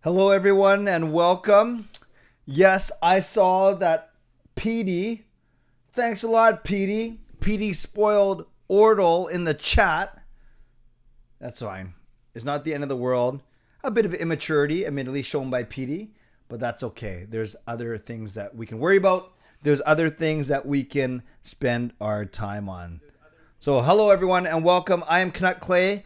Hello, everyone, and welcome. Yes, I saw that PD. Thanks a lot, PD. PD spoiled Ordle in the chat. That's fine. It's not the end of the world. A bit of immaturity, admittedly, shown by PD, but that's okay. There's other things that we can worry about. There's other things that we can spend our time on. So, hello, everyone, and welcome. I am Canuck Clay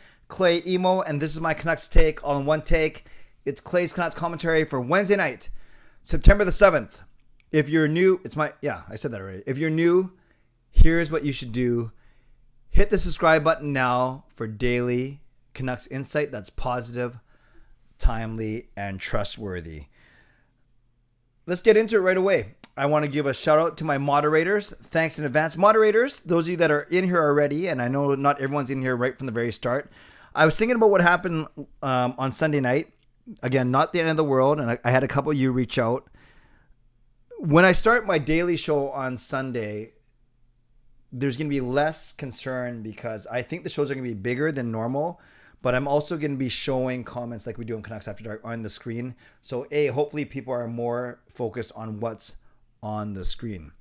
Emo, and this is my Canucks take on one take. It's Clay's Canucks commentary for Wednesday night, September the 7th. If you're new, I said that already. If you're new, here's what you should do. Hit the subscribe button now for daily Canucks insight that's positive, timely, and trustworthy. Let's get into it right away. I want to give a shout out to my moderators. Thanks in advance. Moderators, those of you that are in here already, and I know not everyone's in here right from the very start. I was thinking about what happened on Sunday night. Again, not the end of the world, and I had a couple of you reach out. When I start my daily show on Sunday, there's going to be less concern because I think the shows are going to be bigger than normal, but I'm also going to be showing comments like we do in Canucks After Dark on the screen. So, hopefully people are more focused on what's on the screen.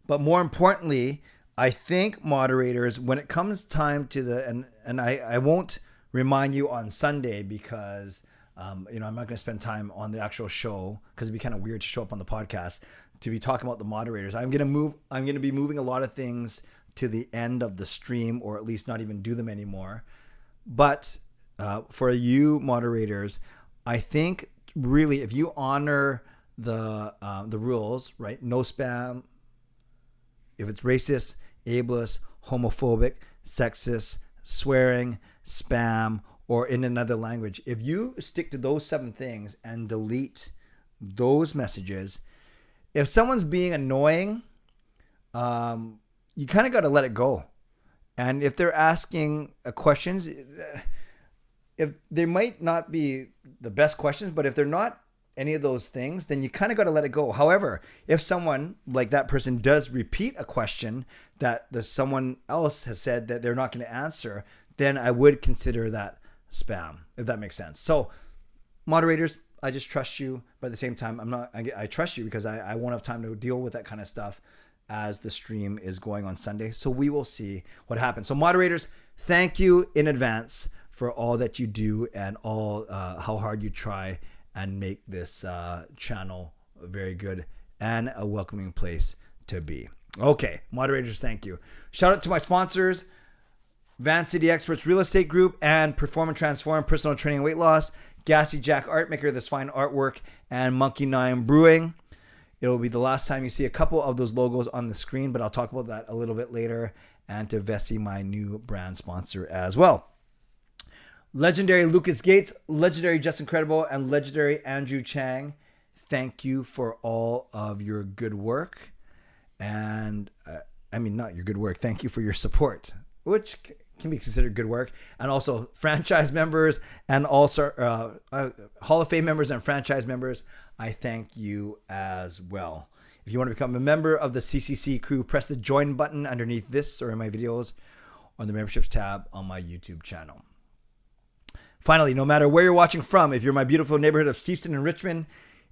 But more importantly, I think moderators, when it comes time to and I won't remind you on Sunday because I'm not going to spend time on the actual show because it'd be kind of weird to show up on the podcast to be talking about the moderators. I'm going to be moving a lot of things to the end of the stream, or at least not even do them anymore. But for you moderators, I think really if you honor the rules, right? No spam. If it's racist, ableist, homophobic, sexist, swearing, spam, or in another language, if you stick to those 7 things and delete those messages, if someone's being annoying, you kind of got to let it go. And if they're asking questions, if they might not be the best questions, but if they're not any of those things, then you kind of got to let it go. However, if someone like that person does repeat a question that someone else has said that they're not going to answer, then I would consider that spam, if that makes sense. So moderators, I just trust you, but at the same time, I trust you because I won't have time to deal with that kind of stuff as the stream is going on Sunday. So we will see what happens. So moderators, thank you in advance for all that you do and all how hard you try and make this channel very good and a welcoming place to be. Okay, moderators, thank you. Shout out to my sponsors, Van City Experts Real Estate Group and Perform and Transform Personal Training and Weight Loss, Gassy Jack Art Maker, this fine artwork, and Monkey 9 Brewing. It will be the last time you see a couple of those logos on the screen, but I'll talk about that a little bit later. And to Vessi, my new brand sponsor as well. Legendary Lucas Gates, legendary Justin Credible, and legendary Andrew Chang. Thank you for all of your good work. And not your good work. Thank you for your support, which can be considered good work. And also franchise members and also Hall of Fame members and franchise members, I thank you as well. If you want to become a member of the CCC Crew, press the join button underneath this or in my videos on the memberships tab on my YouTube channel. Finally, no matter where you're watching from, if you're in my beautiful neighborhood of Steveston and Richmond,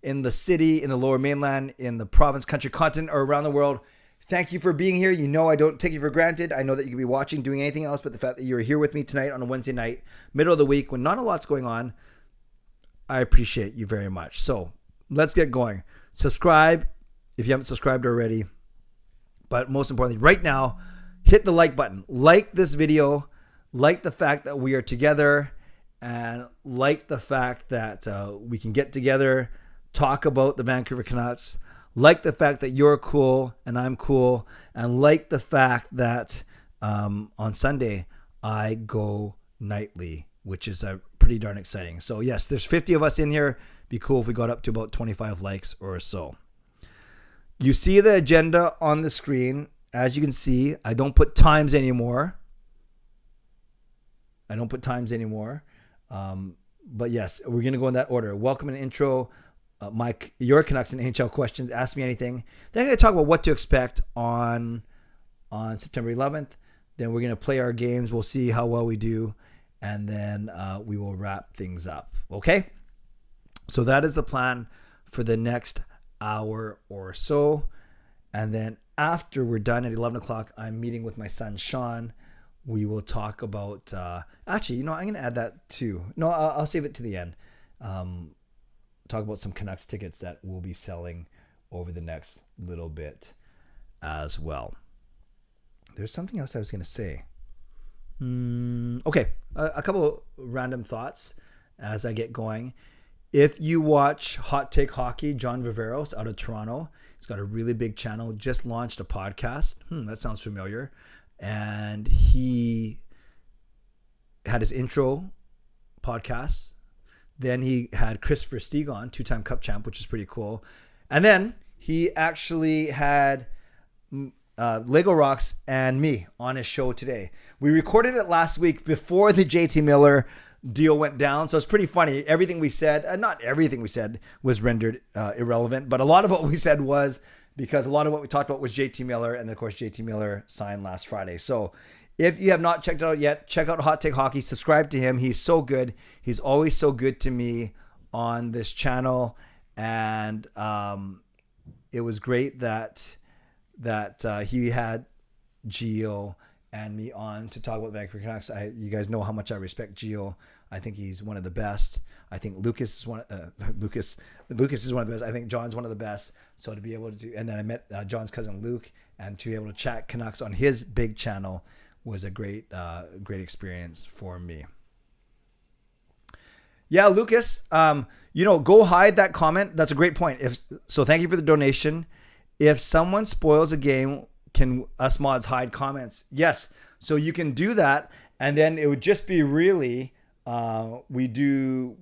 in the city, in the lower mainland, in the province, country, continent, or around the world, thank you for being here. You know I don't take you for granted. I know that you could be watching, doing anything else, but the fact that you're here with me tonight on a Wednesday night, middle of the week, when not a lot's going on, I appreciate you very much. So let's get going. Subscribe if you haven't subscribed already. But most importantly, right now, hit the like button. Like this video. Like the fact that we are together. And like the fact that we can get together, talk about the Vancouver Canucks. Like the fact that you're cool and I'm cool. And like the fact that on Sunday, I go nightly, which is pretty darn exciting. So yes, there's 50 of us in here. Be cool if we got up to about 25 likes or so. You see the agenda on the screen. As you can see, I don't put times anymore. But yes, we're going to go in that order. Welcome and intro. Mike, your Canucks and NHL questions. Ask me anything. Then I'm going to talk about what to expect on September 11th. Then we're going to play our games. We'll see how well we do. And then we will wrap things up. Okay? So that is the plan for the next hour or so. And then after we're done at 11 o'clock, I'm meeting with my son, Sean. We will talk about, actually, I'm going to add that too. No, I'll save it to the end. Talk about some Canucks tickets that we'll be selling over the next little bit as well. There's something else I was going to say. Okay, a couple random thoughts as I get going. If you watch Hot Take Hockey, John Viveros out of Toronto, he's got a really big channel, just launched a podcast. That sounds familiar. And he had his intro podcast. Then he had Christopher Stieg on, 2-time Cup champ, which is pretty cool. And then he actually had Lego Rocks and me on his show today. We recorded it last week before the JT Miller deal went down, so it's pretty funny. Everything we said, not everything we said was rendered irrelevant, but a lot of what we said was, because a lot of what we talked about was JT Miller, and then of course JT Miller signed last Friday. So if you have not checked it out yet, check out Hot Take Hockey, subscribe to him. He's so good. He's always so good to me on this channel, and it was great that he had Gio and me on to talk about the Vancouver Canucks. You guys know how much I respect Gio. I think he's one of the best. I think Lucas is one of the best. I think John's one of the best. So to be able to, and then I met John's cousin Luke, and to be able to chat Canucks on his big channel was a great experience for me. Yeah, Lucas, go hide that comment. That's a great point. So thank you for the donation. If someone spoils a game, can us mods hide comments? Yes. So you can do that, and then it would just be really we do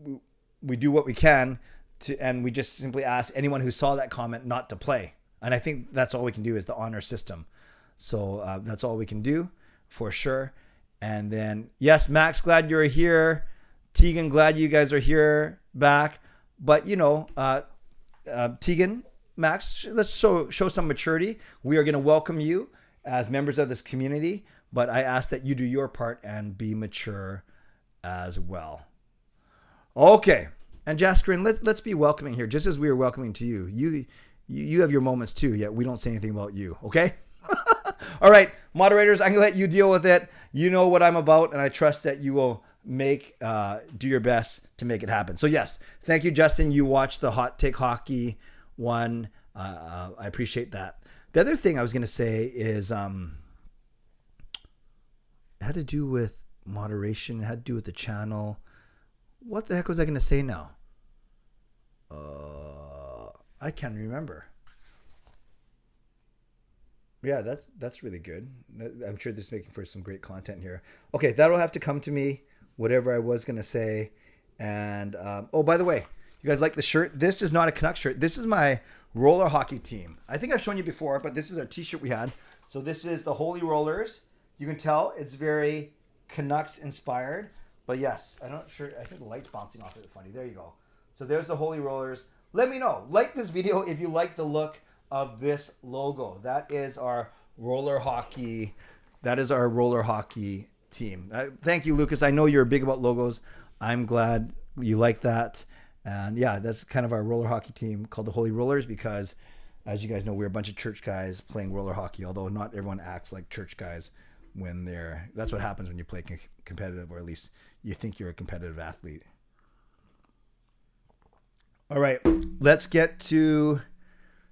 what we can to, and we just simply ask anyone who saw that comment not to play. And I think that's all we can do is the honor system. So that's all we can do for sure. And then yes, Max, glad you're here. Tegan, glad you guys are here back. But Tegan, Max, let's show some maturity. We are going to welcome you as members of this community, but I ask that you do your part and be mature as well. Okay, and Jaskrin, let's be welcoming here, just as we are welcoming to you. You have your moments too, yet we don't say anything about you, okay? All right, moderators, I'm going to let you deal with it. You know what I'm about, and I trust that you will do your best to make it happen. So yes, thank you, Justin. You watched the Hot Take Hockey one. I appreciate that. The other thing I was going to say is it had to do with moderation. It had to do with the channel. What the heck was I going to say now? I can't remember. Yeah, that's really good. I'm sure this is making for some great content here. Okay, that'll have to come to me, whatever I was going to say. And by the way, you guys like the shirt? This is not a Canuck shirt. This is my roller hockey team. I think I've shown you before, but this is our t-shirt we had. So this is the Holy Rollers. You can tell it's very Canucks inspired. But yes, I'm not sure. I think the light's bouncing off it. Funny. There you go. So there's the Holy Rollers. Let me know. Like this video if you like the look of this logo. That is our roller hockey. That is our roller hockey team. Thank you, Lucas. I know you're big about logos. I'm glad you like that. And yeah, that's kind of our roller hockey team called the Holy Rollers because, as you guys know, we're a bunch of church guys playing roller hockey, although not everyone acts like church guys when that's what happens when you play competitive, or at least you think you're a competitive athlete. All right, let's get to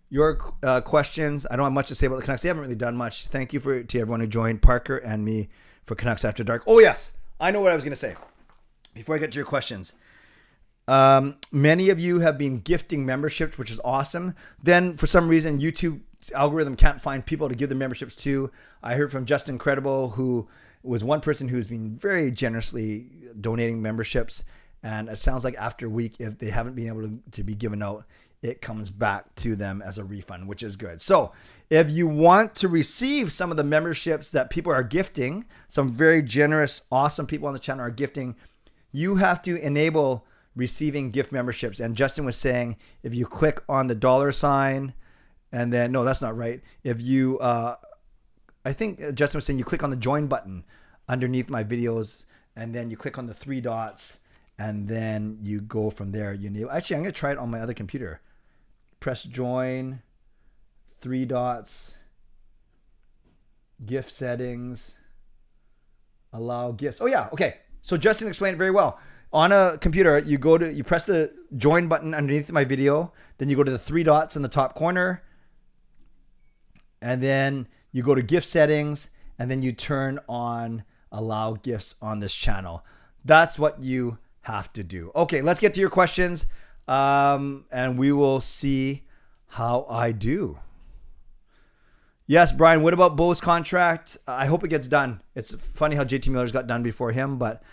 your questions. I don't have much to say about the Canucks. They haven't really done much. Thank you to everyone who joined, Parker and me, for Canucks After Dark. Oh yes, I know what I was going to say. Before I get to your questions. Many of you have been gifting memberships, which is awesome. Then for some reason, YouTube's algorithm can't find people to give the memberships to. I heard from Justin Credible, who was one person who's been very generously donating memberships. And it sounds like after a week, if they haven't been able to be given out, it comes back to them as a refund, which is good. So if you want to receive some of the memberships that people are gifting, some very generous, awesome people on the channel are gifting, you have to enable receiving gift memberships. And Justin was saying, if you click on the $, and then, no, that's not right. If you, I think Justin was saying you click on the join button underneath my videos, and then you click on the 3 dots, and then you go from there. Actually, I'm going to try it on my other computer. Press join, 3 dots, GIF settings, allow GIFs. Oh yeah, okay. So Justin explained it very well. On a computer, you press the join button underneath my video, then you go to the 3 dots in the top corner, and then you go to GIF settings, and then you turn on allow GIFs on this channel. That's what you have to do. Okay, let's get to your questions, and we will see how I do. Yes, Brian, what about Bo's contract? I hope it gets done. It's funny how JT Miller's got done before him, but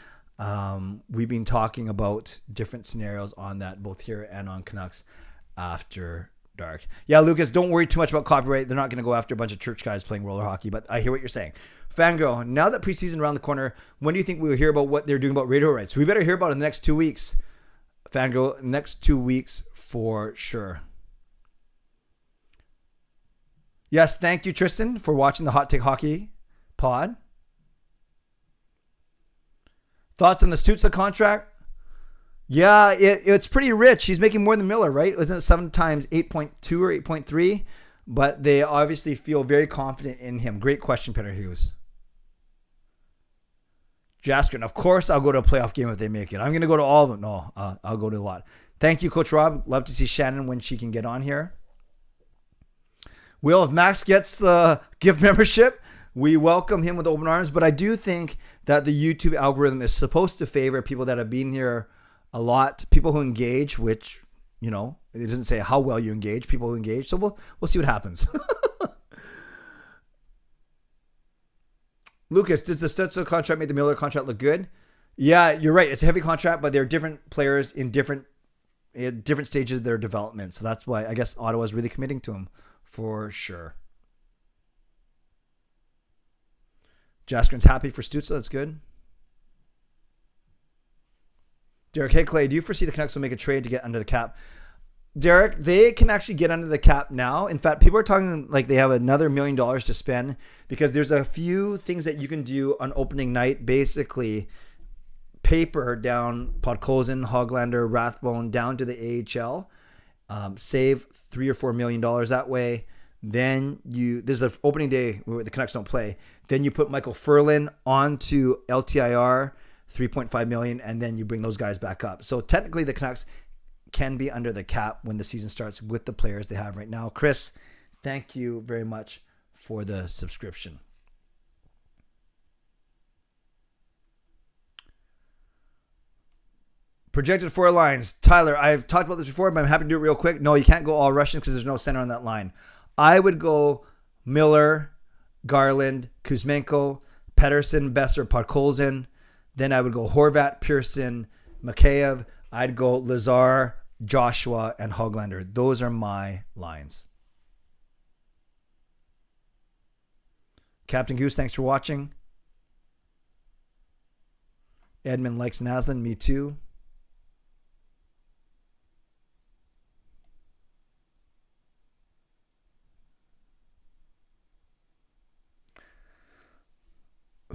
we've been talking about different scenarios on that, both here and on Canucks After Dark. Yeah, Lucas, don't worry too much about copyright. They're not going to go after a bunch of church guys playing roller hockey, but I hear what you're saying. Fangirl, now that preseason around the corner, when do you think we'll hear about what they're doing about radio rights? We better hear about it in the next 2 weeks. Fangirl, next 2 weeks for sure. Yes, thank you, Tristan, for watching the Hot Take Hockey pod. Thoughts on the Stützle contract? Yeah, it's pretty rich. He's making more than Miller, right? Wasn't it sometimes 8.2 or 8.3? But they obviously feel very confident in him. Great question, Peter Hughes. Jaskrin, of course I'll go to a playoff game if they make it. I'm going to go to all of them. No, I'll go to a lot. Thank you, Coach Rob. Love to see Shannon when she can get on here. Will, if Max gets the gift membership, we welcome him with open arms. But I do think that the YouTube algorithm is supposed to favor people that have been here a lot, people who engage, which, it doesn't say how well you engage, people who engage. So we'll see what happens. Lucas, does the Stützle contract make the Miller contract look good? Yeah, you're right. It's a heavy contract, but they're different players in different stages of their development. So that's why I guess Ottawa's really committing to him for sure. Jaskrin's happy for Stützle. That's good. Derek, hey Clay, do you foresee the Canucks will make a trade to get under the cap? Derek, they can actually get under the cap now. In fact, people are talking like they have another $1 million to spend because there's a few things that you can do on opening night. Basically, paper down Podkolzin, Hoglander, Rathbone down to the AHL. Save $3 or $4 million that way. Then this is the opening day where the Canucks don't play. Then you put Michael Ferland onto LTIR, $3.5 million, and then you bring those guys back up. So technically, the Canucks can be under the cap when the season starts with the players they have right now. Chris, thank you very much for the subscription. Projected 4 lines. Tyler, I've talked about this before, but I'm happy to do it real quick. No, you can't go all Russian because there's no center on that line. I would go Miller, Garland, Kuzmenko, Pettersson, Besser, Podkolzin. Then I would go Horvat, Pearson, Mikheyev. I'd go Lazar, Joshua, and Hoglander. Those are my lines. Captain Goose, thanks for watching. Edmund likes Naslin. Me too.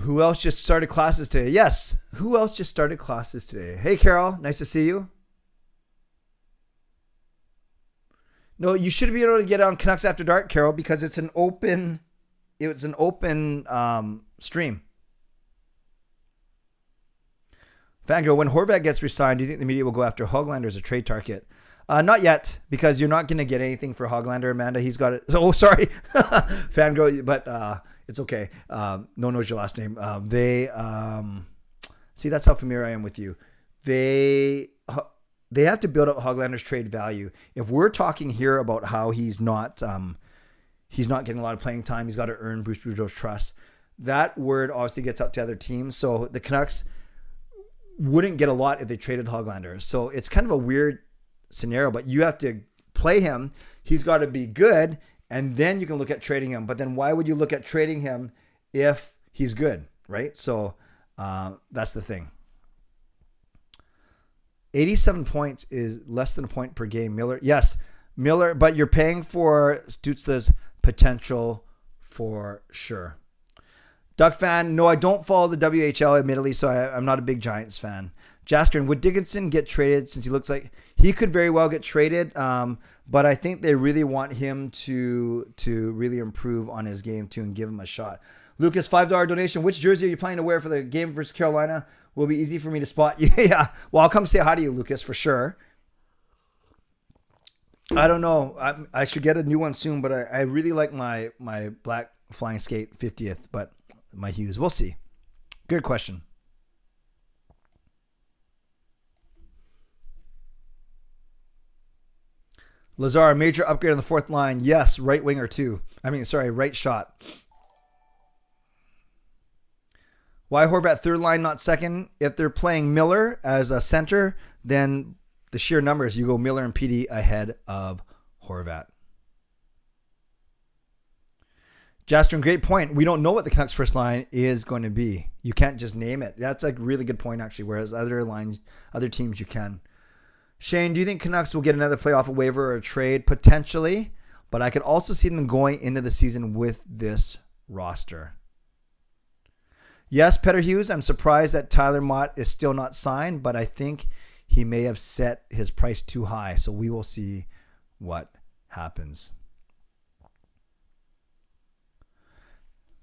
Who else just started classes today? Yes. Who else just started classes today? Hey, Carol. Nice to see you. No, you should be able to get on Canucks After Dark, Carol, because it's an open stream. Fangirl, when Horvat gets resigned, do you think the media will go after Hoglander as a trade target? Not yet, because you're not going to get anything for Hoglander, Amanda. He's got it. Oh, sorry. Fangirl, but it's okay. No one knows your last name. See, that's how familiar I am with you. They have to build up Hoglander's trade value. If we're talking here about how he's not getting a lot of playing time, he's got to earn Bruce Boudreau's trust. That word obviously gets out to other teams. So the Canucks wouldn't get a lot if they traded Hoglander. So it's kind of a weird scenario, but you have to play him. He's got to be good, and then you can look at trading him. But then why would you look at trading him if he's good, right? So that's the thing. 87 points is less than a point per game. Miller, yes, Miller, but you're paying for Stützle's potential for sure. Duck fan. No, I don't follow the WHL, admittedly, so I'm not a big Giants fan. Jaskrin, would Dickinson get traded since he looks like he could very well get traded? But I think they really want him to really improve on his game too and give him a shot. Lucas, $5 donation. Which jersey are you planning to wear for the game versus Carolina? Will be easy for me to spot. Yeah. Well, I'll come say hi to you, Lucas, for sure. I don't know. I should get a new one soon, but I really like my black flying skate 50th, but my hues. We'll see. Good question. Lazar, major upgrade on the fourth line. Yes, right winger too. Right shot. Why Horvat third line, not second? If they're playing Miller as a center, then the sheer numbers, you go Miller and PD ahead of Horvat. Jastron, great point. We don't know what the Canucks first line is going to be. You can't just name it. That's a really good point, actually, whereas other teams you can. Shane, do you think Canucks will get another playoff, a waiver, or a trade? Potentially, but I could also see them going into the season with this roster. Yes, Peter Hughes, I'm surprised that Tyler Mott is still not signed, but I think he may have set his price too high, so we will see what happens.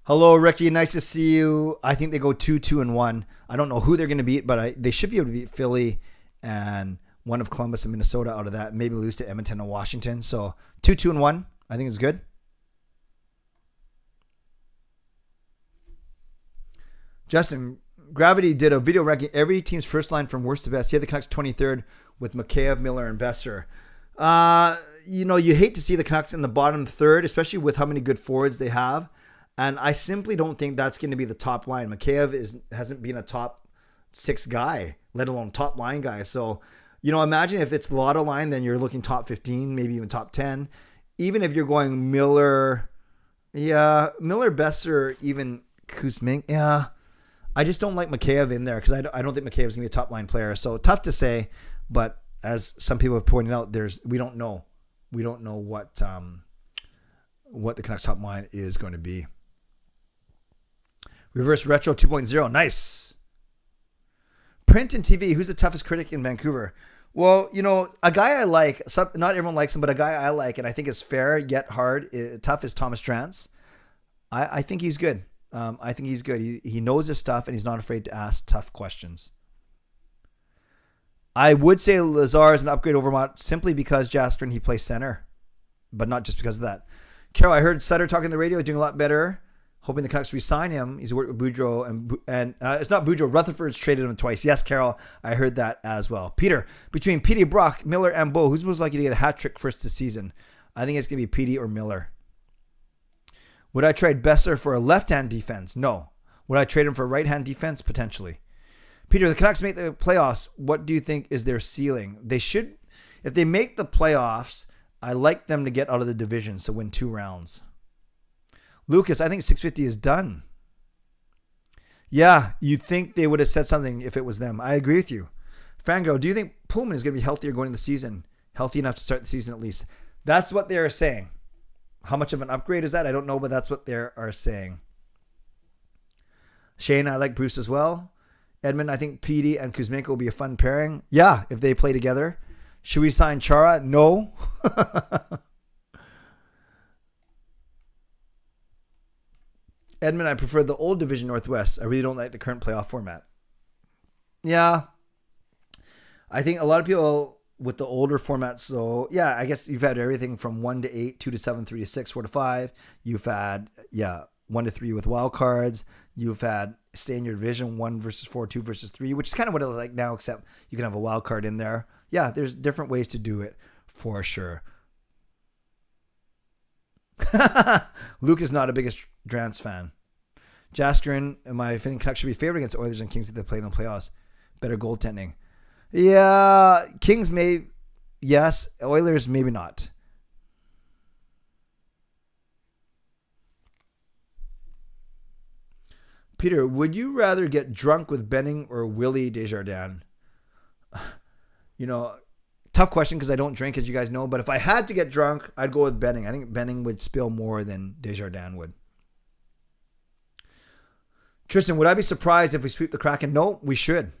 Hello, Ricky. Nice to see you. I think they go 2-2-1. I don't know who they're going to beat, but they should be able to beat Philly and one of Columbus and Minnesota out of that. Maybe lose to Edmonton and Washington. So 2-2-1. I think it's good. Justin, Gravity did a video ranking every team's first line from worst to best. He had the Canucks 23rd with Mikheyev, Miller, and Besser. You'd hate to see the Canucks in the bottom third, especially with how many good forwards they have. And I simply don't think that's going to be the top line. Mikheyev hasn't been a top 6 guy, let alone top line guy. So, imagine if it's the Lotto line, then you're looking top 15, maybe even top 10. Even if you're going Miller, Besser, even Kuzmink, I just don't like Mikheyev in there because I don't think Mikheyev's going to be a top line player. So tough to say, but as some people have pointed out, we don't know. We don't know what the Canucks top line is going to be. Reverse Retro 2.0. Nice. Print and TV. Who's the toughest critic in Vancouver? Well, a guy I like, not everyone likes him, but a guy I like, and I think is fair yet hard, tough, is Thomas Drance. I think he's good. I think he's good. He knows his stuff, and he's not afraid to ask tough questions. I would say Lazar is an upgrade over Mott simply because Jastrin, he plays center, but not just because of that. Carol, I heard Sutter talking on the radio, doing a lot better. Hoping the Canucks re-sign him. He's worked with Boudreau and it's not Boudreau. Rutherford's traded him twice. Yes, Carol, I heard that as well. Peter, between Petey, Brock, Miller, and Bo, who's most likely to get a hat trick first this season? I think it's going to be Petey or Miller. Would I trade Besser for a left-hand defense? No. Would I trade him for a right-hand defense? Potentially. Peter, the Canucks make the playoffs. What do you think is their ceiling? They should, if they make the playoffs, I like them to get out of the division, so win 2 rounds. Lucas, I think 650 is done. Yeah, you'd think they would have said something if it was them. I agree with you. Frango, do you think Pullman is going to be healthier going into the season? Healthy enough to start the season at least. That's what they're saying. How much of an upgrade is that? I don't know, but that's what they are saying. Shane, I like Bruce as well. Edmund, I think Petey and Kuzmenko will be a fun pairing. Yeah, if they play together. Should we sign Chara? No. Edmund, I prefer the old Division Northwest. I really don't like the current playoff format. Yeah. I think a lot of people with the older formats, so yeah, I guess you've had everything from 1 to 8, 2 to 7, 3 to 6, 4 to 5. You've had, 1 to 3 with wild cards. You've had stay in your division, 1 versus 4, 2 versus 3, which is kind of what it's like now, except you can have a wild card in there. Yeah, there's different ways to do it for sure. Luke is not a biggest Drance fan. Jastrin, my opinion, Canucks should be favored against Oilers and Kings if they play in the playoffs. Better goaltending. Yeah, Kings may, yes. Oilers, maybe not. Peter, would you rather get drunk with Benning or Willie Desjardins? Tough question because I don't drink, as you guys know. But if I had to get drunk, I'd go with Benning. I think Benning would spill more than Desjardins would. Tristan, would I be surprised if we sweep the Kraken? No, we should.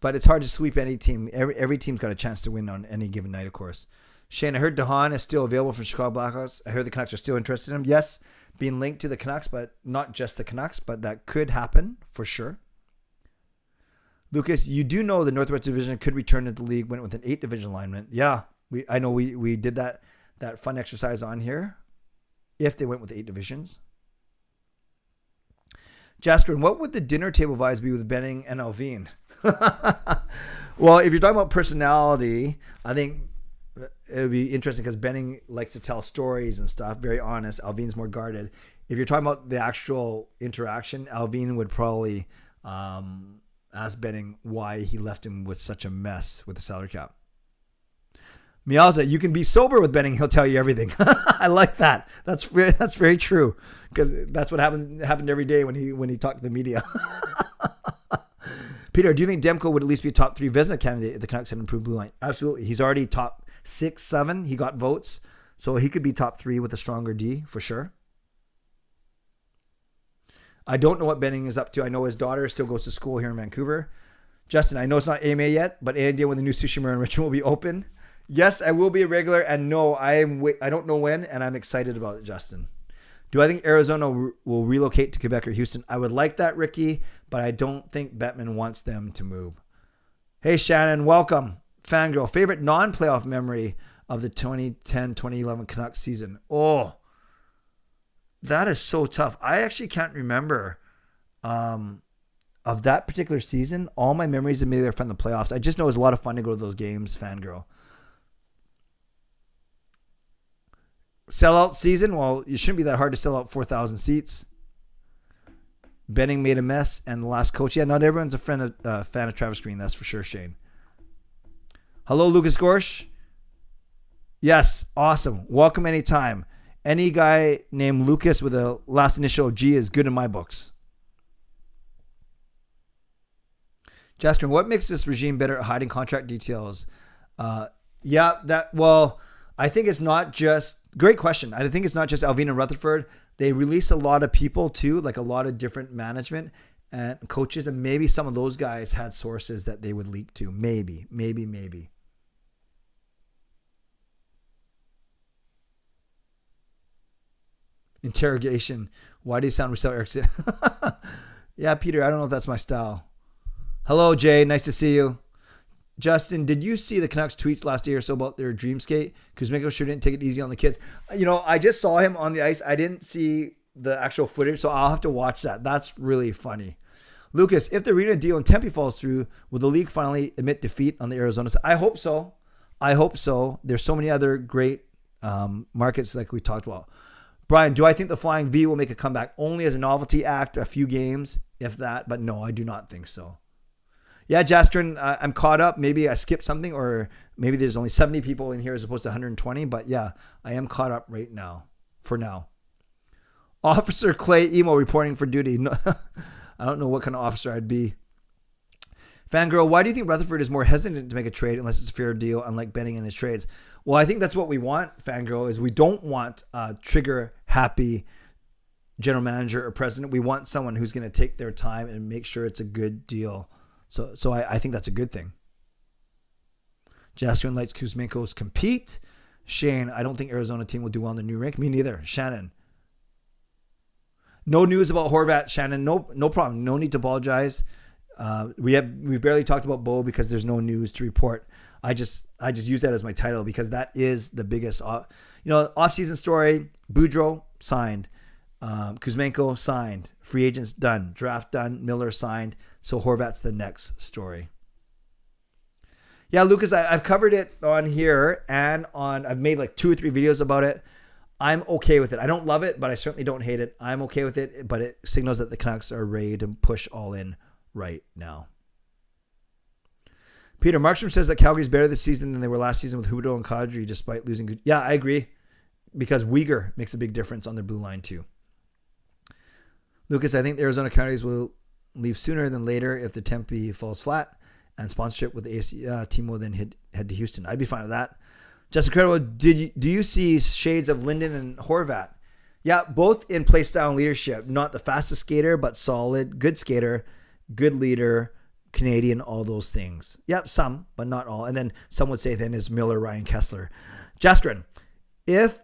But it's hard to sweep any team. Every team's got a chance to win on any given night, of course. Shane, I heard DeHaan is still available for Chicago Blackhawks. I heard the Canucks are still interested in him. Yes, being linked to the Canucks, but not just the Canucks, but that could happen for sure. Lucas, you do know the Northwest Division could return to the league, went with an 8 division alignment. Yeah, I know we did that fun exercise on here. If they went with 8 divisions. Jasper, what would the dinner table vibes be with Benning and Alvin? Well, if you're talking about personality, I think it would be interesting because Benning likes to tell stories and stuff, very honest. Alvin's more guarded. If you're talking about the actual interaction, Alvin would probably ask Benning why he left him with such a mess with the salary cap. Mialza, you can be sober with Benning. He'll tell you everything. I like that. That's very true because that's what happened every day when he talked to the media. Peter, do you think Demko would at least be a top 3 Vezina candidate if the Canucks had improved blue line? Absolutely. He's already top 6, 7. He got votes, so he could be top 3 with a stronger D for sure. I don't know what Benning is up to. I know his daughter still goes to school here in Vancouver. Justin, I know it's not AMA yet, but any idea when the new Sushi Bar in Richmond will be open? Yes, I will be a regular, and no, I don't know when, and I'm excited about it, Justin. Do I think Arizona will relocate to Quebec or Houston? I would like that, Ricky, but I don't think Bettman wants them to move. Hey, Shannon, welcome. Fangirl, favorite non-playoff memory of the 2010-2011 Canucks season? Oh, that is so tough. I actually can't remember of that particular season. All my memories of me are from the playoffs. I just know it was a lot of fun to go to those games, Fangirl. Sellout season? Well, it shouldn't be that hard to sell out 4,000 seats. Benning made a mess, and the last coach. Yeah, not everyone's a fan of Travis Green, that's for sure, Shane. Hello, Lucas Gorsh. Yes, awesome. Welcome anytime. Any guy named Lucas with a last initial of G is good in my books. Jasper, what makes this regime better at hiding contract details? I think it's not just... Great question. I think it's not just Alvin and Rutherford. They release a lot of people too, like a lot of different management and coaches, and maybe some of those guys had sources that they would leak to. Maybe. Interrogation. Why do you sound Rousseau Erickson? Yeah, Peter, I don't know if that's my style. Hello, Jay. Nice to see you. Justin, did you see the Canucks tweets last year or so about their dream skate? Kuzmenko sure didn't take it easy on the kids. I just saw him on the ice. I didn't see the actual footage, so I'll have to watch that. That's really funny. Lucas, if the arena deal in Tempe falls through, will the league finally admit defeat on the Arizona side? I hope so. There's so many other great markets like we talked about. Brian, do I think the Flying V will make a comeback? Only as a novelty act, a few games, if that. But no, I do not think so. Yeah, Jastrin, I'm caught up. Maybe I skipped something, or maybe there's only 70 people in here as opposed to 120. But yeah, I am caught up right now, for now. Officer Clay Emo reporting for duty. No, I don't know what kind of officer I'd be. Fangirl, why do you think Rutherford is more hesitant to make a trade unless it's a fair deal, unlike Benning in his trades? Well, I think that's what we want, Fangirl, is we don't want a trigger-happy general manager or president. We want someone who's going to take their time and make sure it's a good deal. So I think that's a good thing. Jasper likes Kuzmenko's compete. Shane, I don't think Arizona team will do well in the new rink. Me neither. Shannon. No news about Horvat, Shannon. No problem. No need to apologize. We barely talked about Bo because there's no news to report. I just use that as my title because that is the biggest off-season story. Boudreau signed. Kuzmenko signed. Free agents done. Draft done. Miller signed. So Horvat's the next story. Yeah, Lucas, I've covered it on here and I've made like 2 or 3 videos about it. I'm okay with it. I don't love it, but I certainly don't hate it. I'm okay with it, but it signals that the Canucks are ready to push all in right now. Peter Markstrom says that Calgary's better this season than they were last season with Huberdeau and Kadri despite losing. Yeah, I agree. Because Uyghur makes a big difference on their blue line too. Lucas, I think the Arizona Coyotes will leave sooner than later if the Tempe falls flat and sponsorship with the AC team will then head to Houston. I'd be fine with that. Just incredible. Do you see shades of Linden and Horvat? Yeah, both in play style and leadership. Not the fastest skater, but solid, good skater, good leader, Canadian, all those things. Yep, some, but not all. And then some would say then is Miller, Ryan Kessler. Jaskrin, if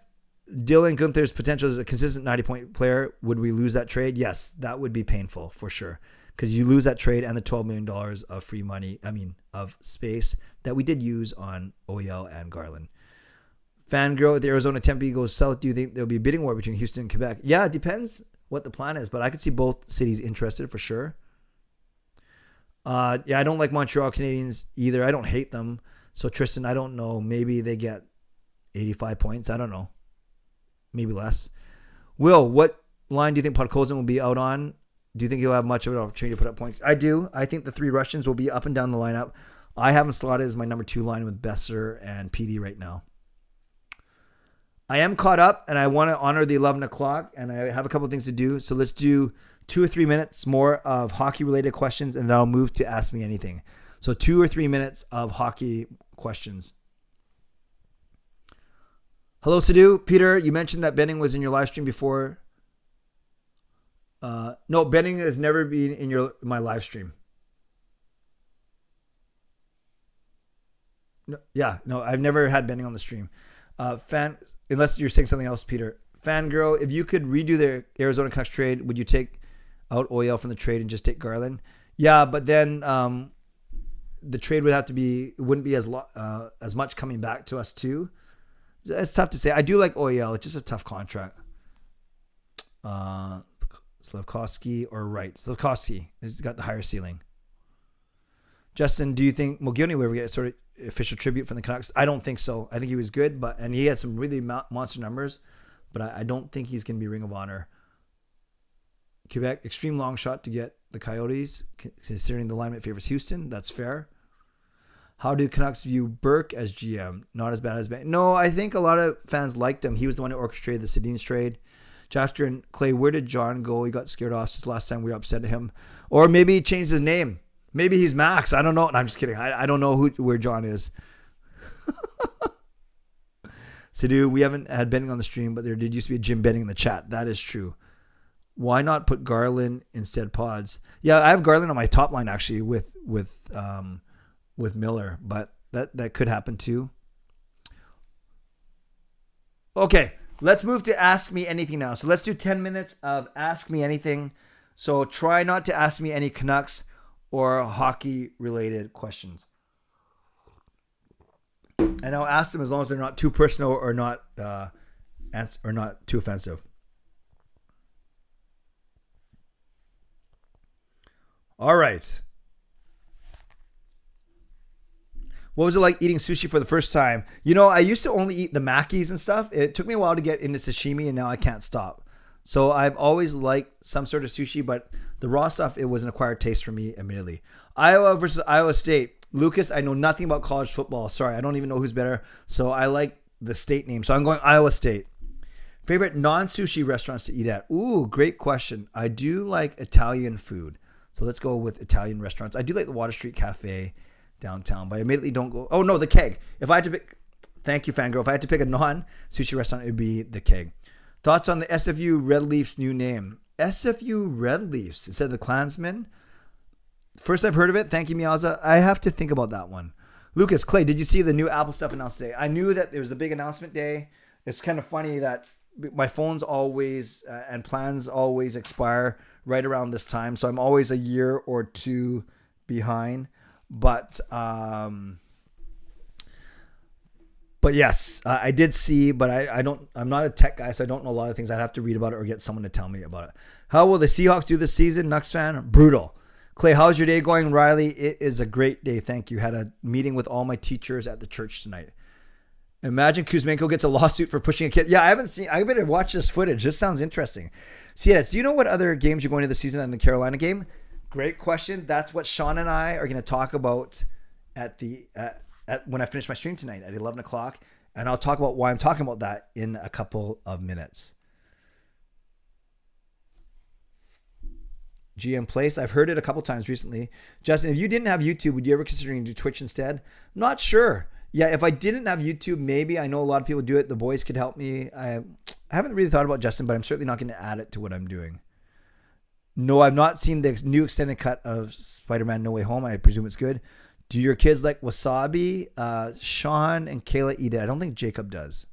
Dylan Guenther's potential is a consistent 90-point player, would we lose that trade? Yes, that would be painful for sure. Because you lose that trade and the $12 million of free money, of space that we did use on OEL and Garland. Fangirl, if the Arizona Tempe goes south, do you think there'll be a bidding war between Houston and Quebec? Yeah, it depends what the plan is, but I could see both cities interested for sure. Yeah, I don't like Montreal Canadiens either. I don't hate them. So Tristan, I don't know. Maybe they get 85 points. I don't know. Maybe less. Will, what line do you think Podkolzin will be out on? Do you think he'll have much of an opportunity to put up points? I do. I think the three Russians will be up and down the lineup. I have him slotted as my number 2 line with Besser and PD right now. I am caught up, and I want to honor the 11 o'clock, and I have a couple of things to do. So let's do 2 or 3 minutes more of hockey-related questions, and then I'll move to Ask Me Anything. So 2 or 3 minutes of hockey questions. Hello, Sidhu. Peter, you mentioned that Benning was in your live stream before. No, Benning has never been in my live stream. No, I've never had Benning on the stream. Unless you're saying something else, Peter. Fangirl, if you could redo the Arizona Canucks trade, would you take out OEL from the trade and just take Garland? Yeah, but then the trade would have to be, it wouldn't be as much coming back to us too. It's tough to say. I do like OEL. It's just a tough contract. Slavkovsky or Wright? Slavkovsky has got the higher ceiling. Justin, do you think Mogilny will ever get sort of official tribute from the Canucks? I don't think so. I think he was good, and he had some really monster numbers, but I don't think he's going to be Ring of Honor. Quebec, extreme long shot to get the Coyotes, considering the alignment favors Houston. That's fair. How do Canucks view Burke as GM? Not as bad as Ben. No, I think a lot of fans liked him. He was the one who orchestrated the Sedin's trade. Jasker and Clay, where did John go? He got scared off since last time we were upset at him. Or maybe he changed his name. Maybe he's Max. I don't know. No, I'm just kidding. I don't know where John is. Sidhu, we haven't had Benning on the stream, but there did used to be a Jim Benning in the chat. That is true. Why not put Garland instead Pods? Yeah, I have Garland on my top line actually with Miller, but that could happen too. Okay, let's move to Ask Me Anything now. So let's do 10 minutes of Ask Me Anything. So try not to ask me any Canucks or hockey-related questions. And I'll ask them as long as they're not too personal or not too offensive. All right. What was it like eating sushi for the first time? You know, I used to only eat the makis and stuff. It took me a while to get into sashimi, and now I can't stop. So I've always liked some sort of sushi, but the raw stuff, it was an acquired taste for me, admittedly. Iowa versus Iowa State. Lucas, I know nothing about college football. Sorry, I don't even know who's better. So I like the state name. So I'm going Iowa State. Favorite non-sushi restaurants to eat at? Ooh, great question. I do like Italian food. So let's go with Italian restaurants. I do like the Water Street Cafe downtown, but I immediately don't go. Oh, no, the Keg. If I had to pick, thank you, Fangirl. If I had to pick a non-sushi restaurant, it would be the Keg. Thoughts on the SFU Red Leafs new name? SFU Red Leafs instead of the Klansmen? First I've heard of it. Thank you, Miaza. I have to think about that one. Lucas, Clay, did you see the new Apple stuff announced today? I knew that there was a big announcement day. It's kind of funny that my phones always and plans always expire right around this time. So I'm always a year or two behind. But yes, I did see, but I'm not a tech guy, so I don't know a lot of things. I'd have to read about it or get someone to tell me about it. How will the Seahawks do this season? Nucks fan? Brutal. Clay, how's your day going, Riley? It is a great day, thank you. Had a meeting with all my teachers at the church tonight. Imagine Kuzmenko gets a lawsuit for pushing a kid. Yeah, I better watch this footage. This sounds interesting. CS, do you know what other games you're going to this season in the Carolina game? Great question. That's what Sean and I are going to talk about at when I finish my stream tonight at 11 o'clock. And I'll talk about why I'm talking about that in a couple of minutes. GM Place. I've heard it a couple times recently. Justin, if you didn't have YouTube, would you ever consider doing Twitch instead? Not sure. Yeah, if I didn't have YouTube, maybe. I know a lot of people do it. The boys could help me. I I haven't really thought about Justin, but I'm certainly not going to add it to what I'm doing. No, I've not seen the new extended cut of Spider-Man No Way Home. I presume it's good. Do your kids like wasabi? Sean and Kayla eat it. I don't think Jacob does.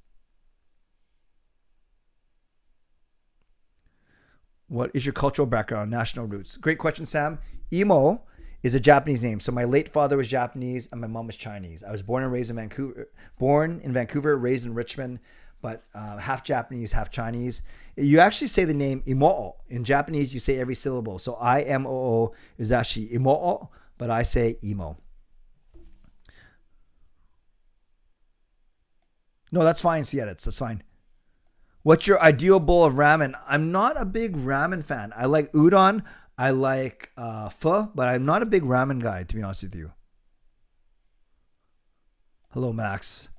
What is your cultural background, national roots? Great question, Sam. Emo is a Japanese name. So my late father was Japanese and my mom was Chinese. I was born and raised in Vancouver, raised in Richmond, but half Japanese, half Chinese. You actually say the name Imoo. In Japanese, you say every syllable. So I-M-O-O is actually Imoo, but I say emo. No, that's fine, Siedits. That's fine. What's your ideal bowl of ramen? I'm not a big ramen fan. I like udon. I like pho, but I'm not a big ramen guy, to be honest with you. Hello, Max.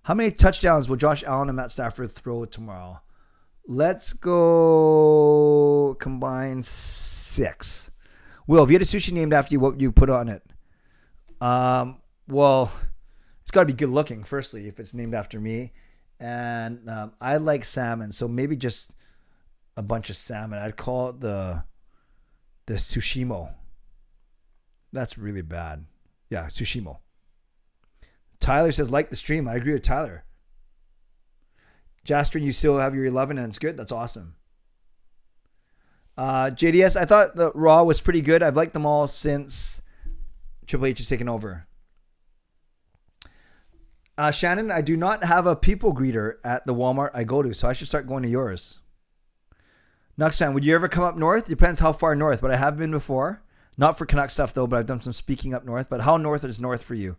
How many touchdowns will Josh Allen and Matt Stafford throw tomorrow? Let's go combine 6. Will, if you had a sushi named after you, what would you put on it? Well, it's got to be good looking, firstly, if it's named after me. And I like salmon, so maybe just a bunch of salmon. I'd call it the sushimo. That's really bad. Yeah, sushimo. Tyler says, like the stream. I agree with Tyler. Jasper, you still have your 11 and it's good. That's awesome. JDS, I thought the Raw was pretty good. I've liked them all since Triple H has taken over. Shannon, I do not have a people greeter at the Walmart I go to, so I should start going to yours. Nucks fan, would you ever come up north? Depends how far north, but I have been before. Not for Canuck stuff, though, but I've done some speaking up north. But how north is north for you?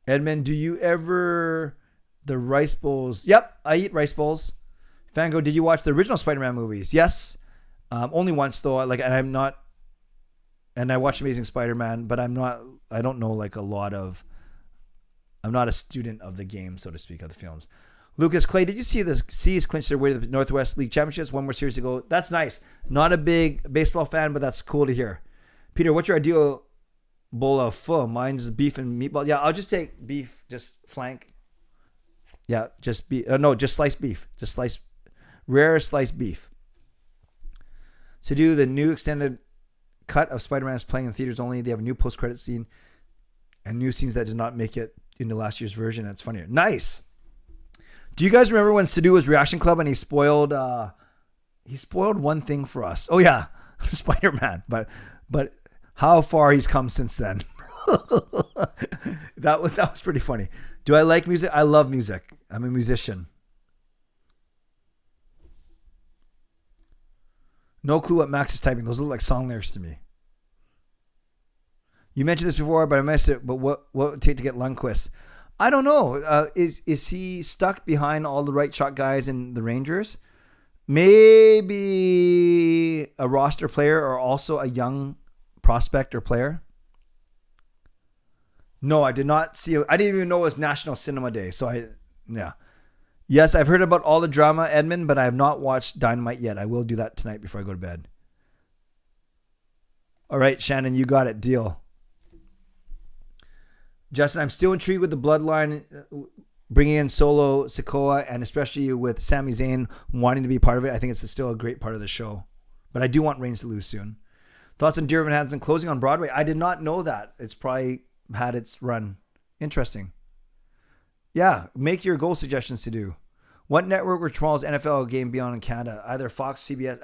Edmund, do you ever... The rice bowls? Yep, I eat rice bowls. Fango, did you watch the original Spider-Man movies? Yes. Only once, though. And I'm not... And I watched Amazing Spider-Man, but I'm not... I don't know, like, a lot of... I'm not a student of the game, so to speak, of the films. Lucas Clay, did you see the C's clinch their way to the Northwest League Championships? One more series to go. That's nice. Not a big baseball fan, but that's cool to hear. Peter, what's your ideal bowl of pho? Mine's beef and meatball. Yeah, I'll just take beef, just flank. Yeah, just beef. No, just sliced beef. Just rare sliced beef. Sidhu, the new extended cut of Spider-Man is playing in theaters only. They have a new post-credit scene and new scenes that did not make it into last year's version. That's funnier. Nice. Do you guys remember when Sidhu was Reaction Club and he spoiled one thing for us? Oh yeah, Spider-Man. But how far he's come since then. that was pretty funny. Do I like music? I love music. I'm a musician. No clue what Max is typing. Those look like song lyrics to me. You mentioned this before, but I missed it. But what would it take to get Lundqvist? I don't know. Is he stuck behind all the right shot guys in the Rangers? Maybe a roster player or also a young prospect or player. No, I did not see. I didn't even know it was National Cinema Day. So yeah. Yes, I've heard about all the drama, Edmund, but I have not watched Dynamite yet. I will do that tonight before I go to bed. All right, Shannon, you got it. Deal. Justin, I'm still intrigued with the bloodline, bringing in Solo Sikoa, and especially with Sami Zayn wanting to be part of it. I think it's still a great part of the show. But I do want Reigns to lose soon. Thoughts on Dear Evan Hansen closing on Broadway? I did not know that. It's probably had its run. Interesting. Yeah, make your goal suggestions to do. What network will tomorrow's NFL game be on in Canada? Either Fox, CBS.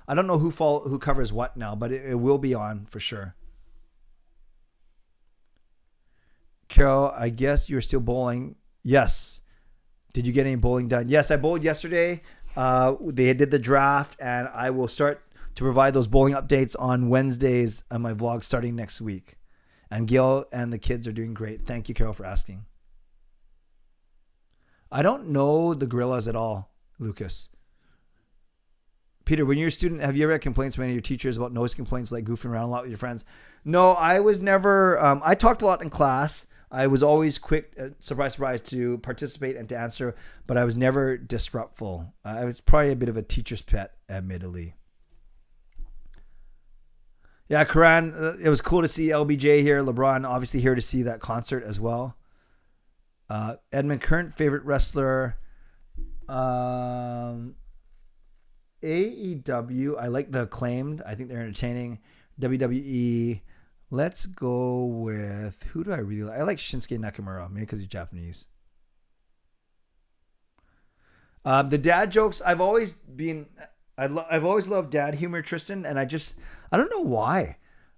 I don't know who covers what now, but it will be on for sure. Carol, I guess you're still bowling. Yes. Did you get any bowling done? Yes, I bowled yesterday. They did the draft, and I will start to provide those bowling updates on Wednesdays on my vlog starting next week. And Gail and the kids are doing great. Thank you, Carol, for asking. I don't know the Gorillas at all, Lucas. Peter, when you're a student, have you ever had complaints from any of your teachers about noise complaints like goofing around a lot with your friends? No, I was never... I talked a lot in class. I was always quick, surprise, to participate and to answer, but I was never disruptful. I was probably a bit of a teacher's pet, admittedly. Yeah, Karan, it was cool to see LBJ here. LeBron obviously here to see that concert as well. Edmund, current favorite wrestler. AEW. I like the Acclaimed. I think they're entertaining. WWE. Let's go with, who do I really like? I like Shinsuke Nakamura, maybe because he's Japanese. The dad jokes. I've always loved dad humor, Tristan, and I don't know why.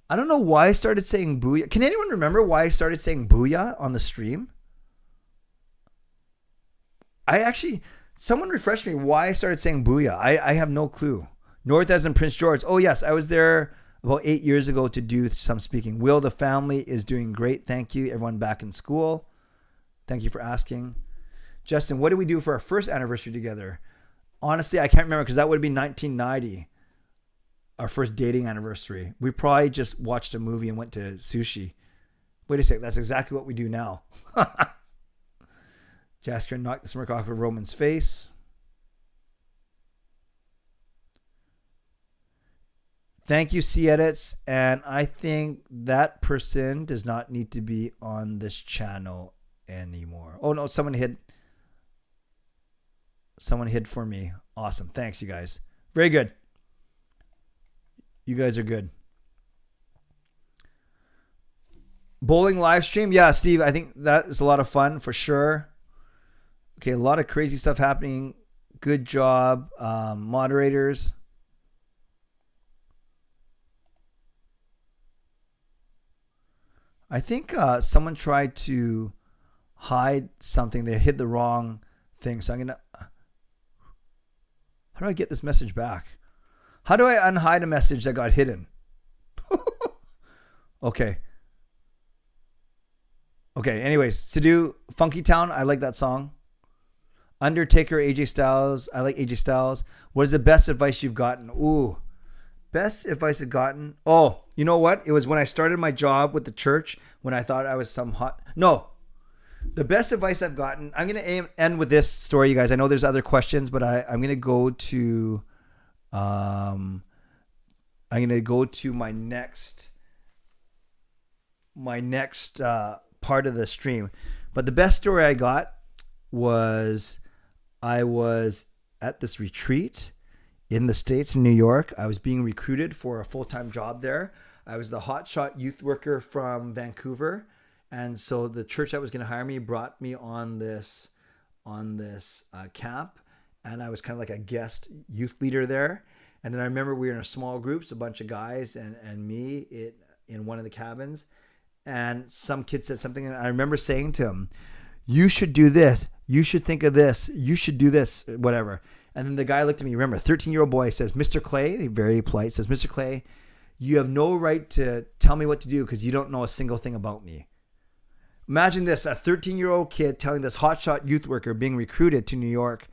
I don't know why I started saying booyah. Can anyone remember why I started saying booyah on the stream? Someone refreshed me why I started saying booyah. I have no clue. North as in Prince George. Oh yes, I was there about 8 years ago to do some speaking. Will, the family is doing great. Thank you. Everyone back in school. Thank you for asking. Justin, what did we do for our first anniversary together? Honestly, I can't remember because that would have been 1990. Our first dating anniversary. We probably just watched a movie and went to sushi. Wait a sec. That's exactly what we do now. Jasker knocked the smirk off of Roman's face. Thank you, C-Edits. And I think that person does not need to be on this channel anymore. Oh, no. Someone hid for me. Awesome. Thanks, you guys. Very good. You guys are good. Bowling live stream. Yeah, Steve, I think that is a lot of fun for sure. Okay, a lot of crazy stuff happening. Good job, moderators. I think someone tried to hide something. They hit the wrong thing. So I'm going to... How do I get this message back? How do I unhide a message that got hidden? Okay. Okay, anyways. Sidhu, Funky Town. I like that song. Undertaker, AJ Styles. I like AJ Styles. What is the best advice you've gotten? Ooh. Best advice I've gotten. Oh, you know what? It was when I started my job with the church when I thought I was some hot. No. The best advice I've gotten. I'm going to end with this story, you guys. I know there's other questions, but I'm going to go to my next part of the stream. But the best story I got was I was at this retreat in the States, in New York. I was being recruited for a full-time job there. I was the hotshot youth worker from Vancouver. And so the church that was going to hire me brought me on this camp. And I was kind of like a guest youth leader there. And then I remember we were in a small groups, a bunch of guys and me in one of the cabins. And some kid said something. And I remember saying to him, you should do this. You should think of this. You should do this, whatever. And then the guy looked at me. Remember, a 13-year-old boy says, Mr. Clay, very polite, says, Mr. Clay, you have no right to tell me what to do because you don't know a single thing about me. Imagine this, a 13-year-old kid telling this hotshot youth worker being recruited to New York.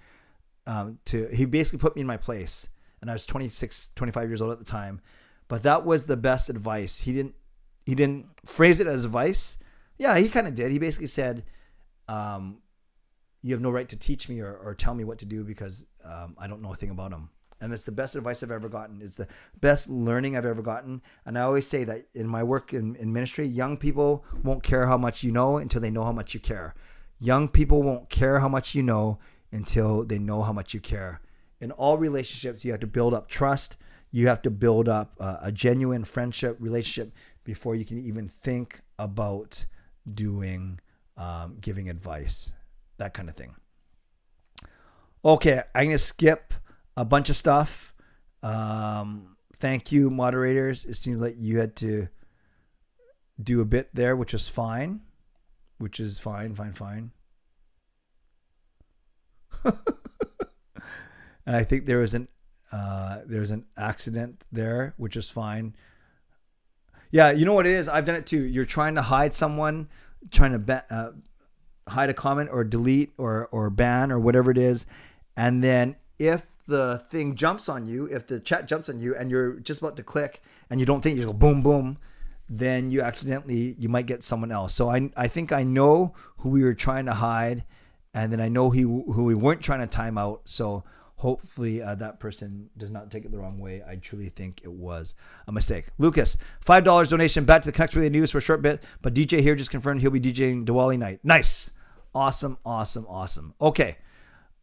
He basically put me in my place. And I was 26, 25 years old at the time. But that was the best advice. He didn't phrase it as advice. Yeah, he kind of did. He basically said, you have no right to teach me or tell me what to do because I don't know a thing about them. And it's the best advice I've ever gotten. It's the best learning I've ever gotten. And I always say that in my work in ministry, young people won't care how much you know until they know how much you care. Young people won't care how much you know until they know how much you care. In all relationships, you have to build up trust. You have to build up a genuine friendship relationship before you can even think about giving advice, that kind of thing. Okay, I'm going to skip a bunch of stuff. Thank you, moderators. It seems like you had to do a bit there, which is fine. Fine. And I think there was an accident there, which is fine. Yeah, you know what it is? I've done it too. You're trying to hide someone, trying to hide a comment or delete or ban or whatever it is. And then if the thing jumps on you, if the chat jumps on you and you're just about to click and you don't think, you just go boom, boom, then you might get someone else. So I think I know who we were trying to hide, and then I know who we weren't trying to time out. So Hopefully that person does not take it the wrong way. I truly think it was a mistake. Lucas, $5 donation back to the Canucks Really News for a short bit, but DJ here just confirmed he'll be DJing Diwali night. Nice. Awesome. Okay.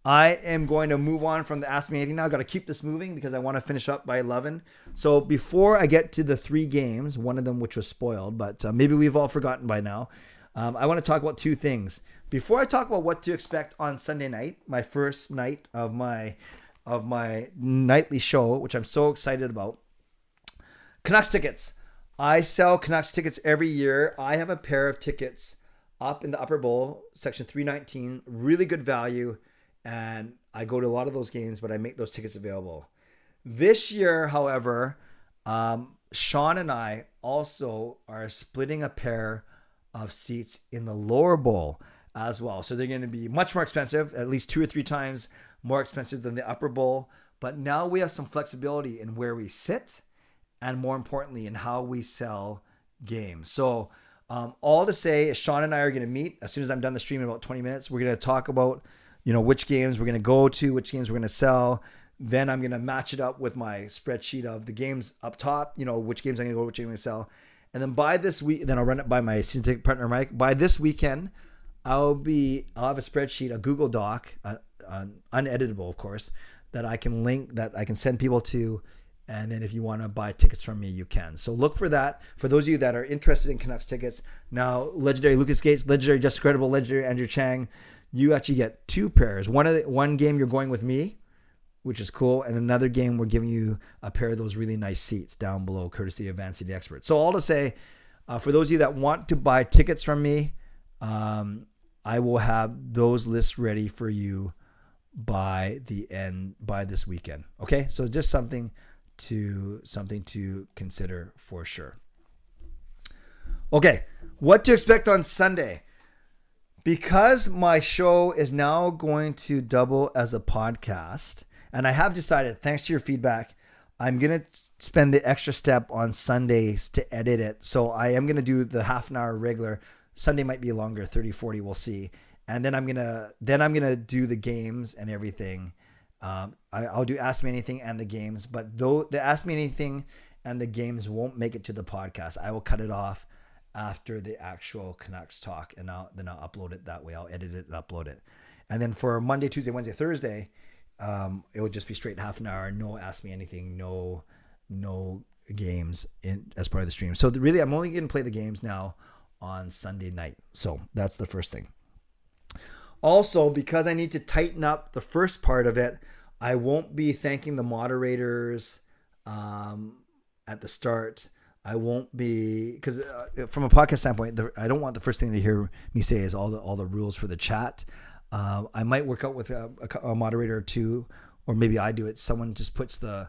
I am going to move on from the Ask Me Anything now. I've got to keep this moving because I want to finish up by 11. So before I get to the 3 games, one of them which was spoiled, but maybe we've all forgotten by now, I want to talk about 2 things. Before I talk about what to expect on Sunday night, my first night of my nightly show, which I'm so excited about, Canucks tickets. I sell Canucks tickets every year. I have a pair of tickets up in the upper bowl, section 319, really good value, and I go to a lot of those games, but I make those tickets available. This year, however, Sean and I also are splitting a pair of seats in the lower bowl as well. So they're going to be much more expensive, at least 2 or 3 times more expensive than the upper bowl. But now we have some flexibility in where we sit and, more importantly, in how we sell games. So all to say is Sean and I are going to meet as soon as I'm done the stream in about 20 minutes. We're going to talk about, which games we're going to go to, which games we're going to sell. Then I'm going to match it up with my spreadsheet of the games up top, which games I'm going to go, which games I'm going to sell. And then by this week, then I'll run it by my season ticket partner, Mike. By this weekend, I'll have a spreadsheet, a Google Doc, uneditable, of course, that I can link, that I can send people to. And then if you want to buy tickets from me, you can. So look for that. For those of you that are interested in Canucks tickets, now legendary Lucas Gates, legendary Just Credible, legendary Andrew Chang, you actually get 2 pairs. One game you're going with me, which is cool, and another game we're giving you a pair of those really nice seats down below, courtesy of Van City Expert. So all to say, for those of you that want to buy tickets from me, I will have those lists ready for you by this weekend. Okay, so just something to consider for sure. Okay, what to expect on Sunday? Because my show is now going to double as a podcast, and I have decided, thanks to your feedback, I'm going to spend the extra step on Sundays to edit it. So I am going to do the half an hour regular. Sunday might be longer, 30, 40, we'll see. And then I'm going to do the games and everything. I'll do Ask Me Anything and the games, but though the Ask Me Anything and the games won't make it to the podcast, I will cut it off after the actual Canucks talk, and then I'll upload it that way. I'll edit it and upload it. And then for Monday, Tuesday, Wednesday, Thursday, it will just be straight half an hour, no Ask Me Anything, no games as part of the stream. So really, I'm only going to play the games now on Sunday night. So that's the first thing. Also, because I need to tighten up the first part of it, I won't be thanking the moderators at the start. I won't be, because from a podcast standpoint, I don't want the first thing to hear me say is all the rules for the chat. I might work out with a moderator or 2, or maybe I do it. Someone just puts the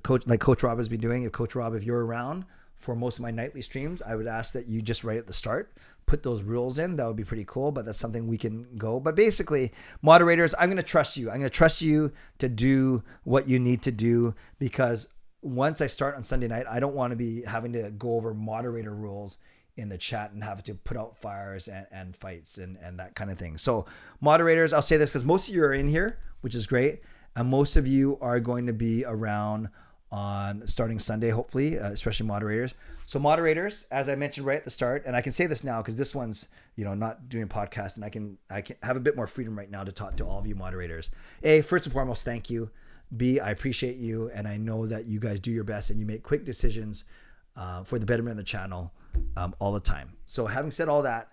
coach, like Coach Rob has been doing. If you're around for most of my nightly streams, I would ask that you just right at the start put those rules in. That would be pretty cool, but that's something we can go. But basically, moderators, I'm going to trust you. I'm going to trust you to do what you need to do, because once I start on Sunday night, I don't want to be having to go over moderator rules in the chat and have to put out fires and fights and that kind of thing. So moderators, I'll say this because most of you are in here, which is great. And most of you are going to be around on starting Sunday, hopefully, especially moderators. So moderators, as I mentioned right at the start, and I can say this now because this one's, not doing a podcast, and I can have a bit more freedom right now to talk to all of you moderators. A, first and foremost, thank you. B, I appreciate you, and I know that you guys do your best and you make quick decisions for the betterment of the channel all the time. So having said all that,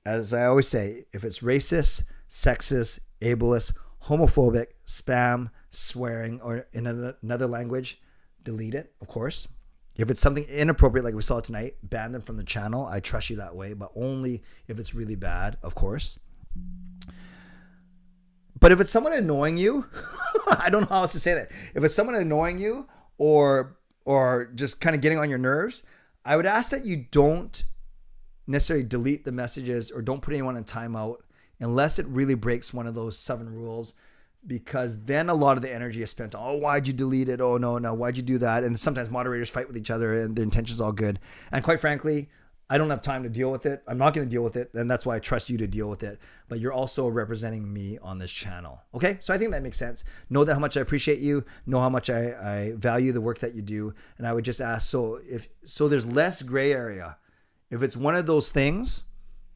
as I always say, if it's racist, sexist, ableist, homophobic, spam, swearing, or in another language, delete it, of course. If it's something inappropriate like we saw tonight, ban them from the channel. I trust you that way, but only if it's really bad, of course. But if it's someone annoying you, I don't know how else to say that. If it's someone annoying you or just kind of getting on your nerves, I would ask that you don't necessarily delete the messages or don't put anyone in timeout unless it really breaks one of those 7 rules, because then a lot of the energy is spent on, oh, why'd you delete it? Oh, no, why'd you do that? And sometimes moderators fight with each other and their intentions all good. And quite frankly, I don't have time to deal with it. I'm not going to deal with it. And that's why I trust you to deal with it. But you're also representing me on this channel. Okay. So I think that makes sense. Know that how much I appreciate you. Know how much I value the work that you do. And I would just ask, so there's less gray area. If it's one of those things,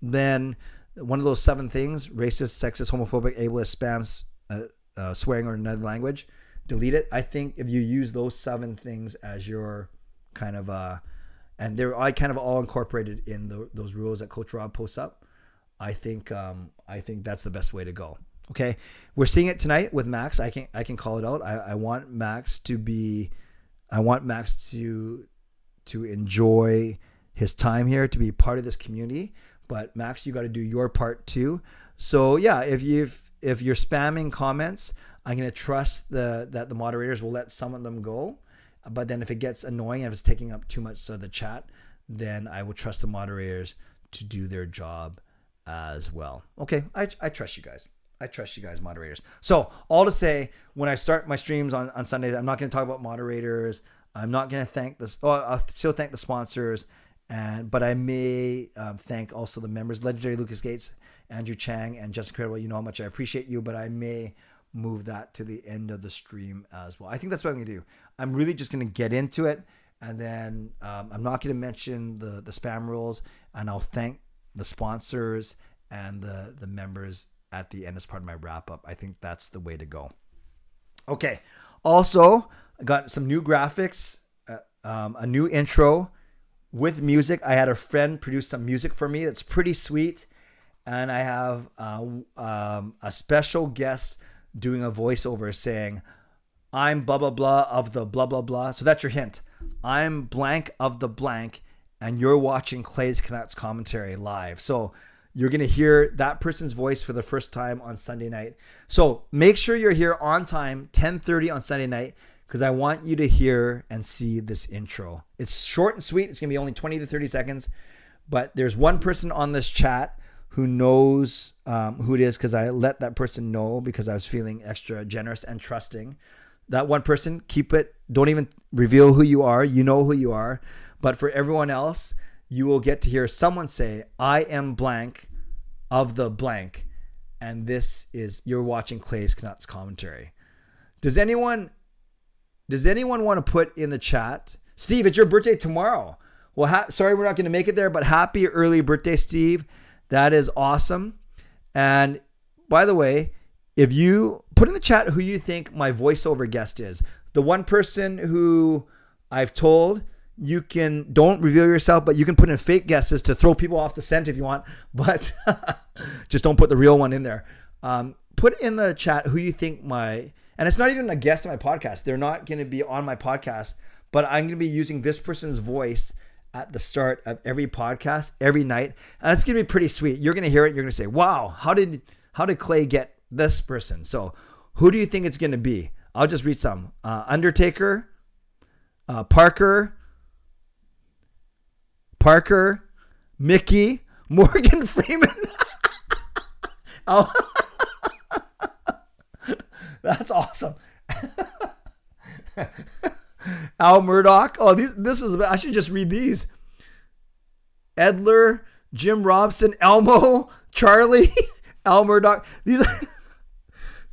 then one of those 7 things, racist, sexist, homophobic, ableist, spams, swearing or another language, delete it. I think if you use those 7 things as your kind of, and they're kind of all incorporated in those rules that Coach Rob posts up, I think that's the best way to go. Okay. We're seeing it tonight with Max. I can call it out. I want Max to enjoy his time here, to be part of this community. But Max, you got to do your part too. So yeah, if you're spamming comments, I'm going to trust that the moderators will let some of them go. But then if it gets annoying, if it's taking up too much of the chat, then I will trust the moderators to do their job as well. Okay, I trust you guys. I trust you guys, moderators. So all to say, when I start my streams on Sundays, I'm not going to talk about moderators. I'm not going to thank this. Oh, I'll still thank the sponsors. But I may thank also the members, Legendary Lucas Gates, Andrew Chang, and Just Incredible. You know how much I appreciate you, but I may move that to the end of the stream as well. I think that's what I'm going to do. I'm really just going to get into it, and then I'm not going to mention the spam rules, and I'll thank the sponsors and the members at the end as part of my wrap up. I think that's the way to go. Okay. Also, I got some new graphics, a new intro with music. I had a friend produce some music for me that's pretty sweet. And I have a special guest doing a voiceover saying, I'm blah, blah, blah of the blah, blah, blah. So that's your hint. I'm blank of the blank, and you're watching Clay's Canucks commentary live. So you're going to hear that person's voice for the first time on Sunday night. So make sure you're here on time, 10:30 on Sunday night, because I want you to hear and see this intro. It's short and sweet. It's going to be only 20 to 30 seconds. But there's one person on this chat who knows who it is, because I let that person know because I was feeling extra generous and trusting. That one person, keep it. Don't even reveal who you are. You know who you are. But for everyone else, you will get to hear someone say, I am blank of the blank. And this is, you're watching Clay's Canucks commentary. Does anyone want to put in the chat, Steve, it's your birthday tomorrow. Well, sorry, we're not going to make it there, but happy early birthday, Steve. That is awesome. And by the way, if you put in the chat who you think my voiceover guest is, the one person who I've told, you can, don't reveal yourself, but you can put in fake guesses to throw people off the scent if you want, but just don't put the real one in there. Put in the chat who you think and it's not even a guest on my podcast. They're not going to be on my podcast, but I'm going to be using this person's voice at the start of every podcast, every night. And it's going to be pretty sweet. You're going to hear it. You're going to say, wow, how did Clay get this person? So who do you think it's going to be? I'll just read some. Undertaker, Parker, Mickey, Morgan Freeman. Oh, that's awesome. Al Murdoch. Oh, this is, I should just read these. Edler, Jim Robson, Elmo, Charlie, Al Murdoch.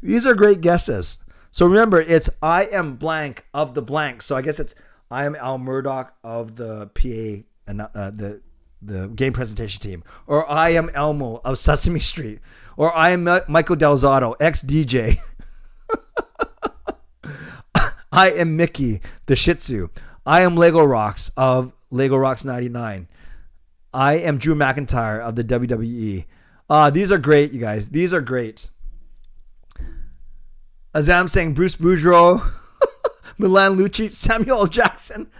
These are great guesses. So remember, it's I am blank of the blank. So I guess it's I am Al Murdoch of the PA and the game presentation team, or I am Elmo of Sesame Street, or I am Michael Delzato, ex-DJ. I am Mickey, the Shih Tzu. I am Lego Rocks of Lego Rocks 99. I am Drew McIntyre of the WWE. These are great, you guys. These are great. Azam saying Bruce Boudreau, Milan Lucic, Samuel L. Jackson.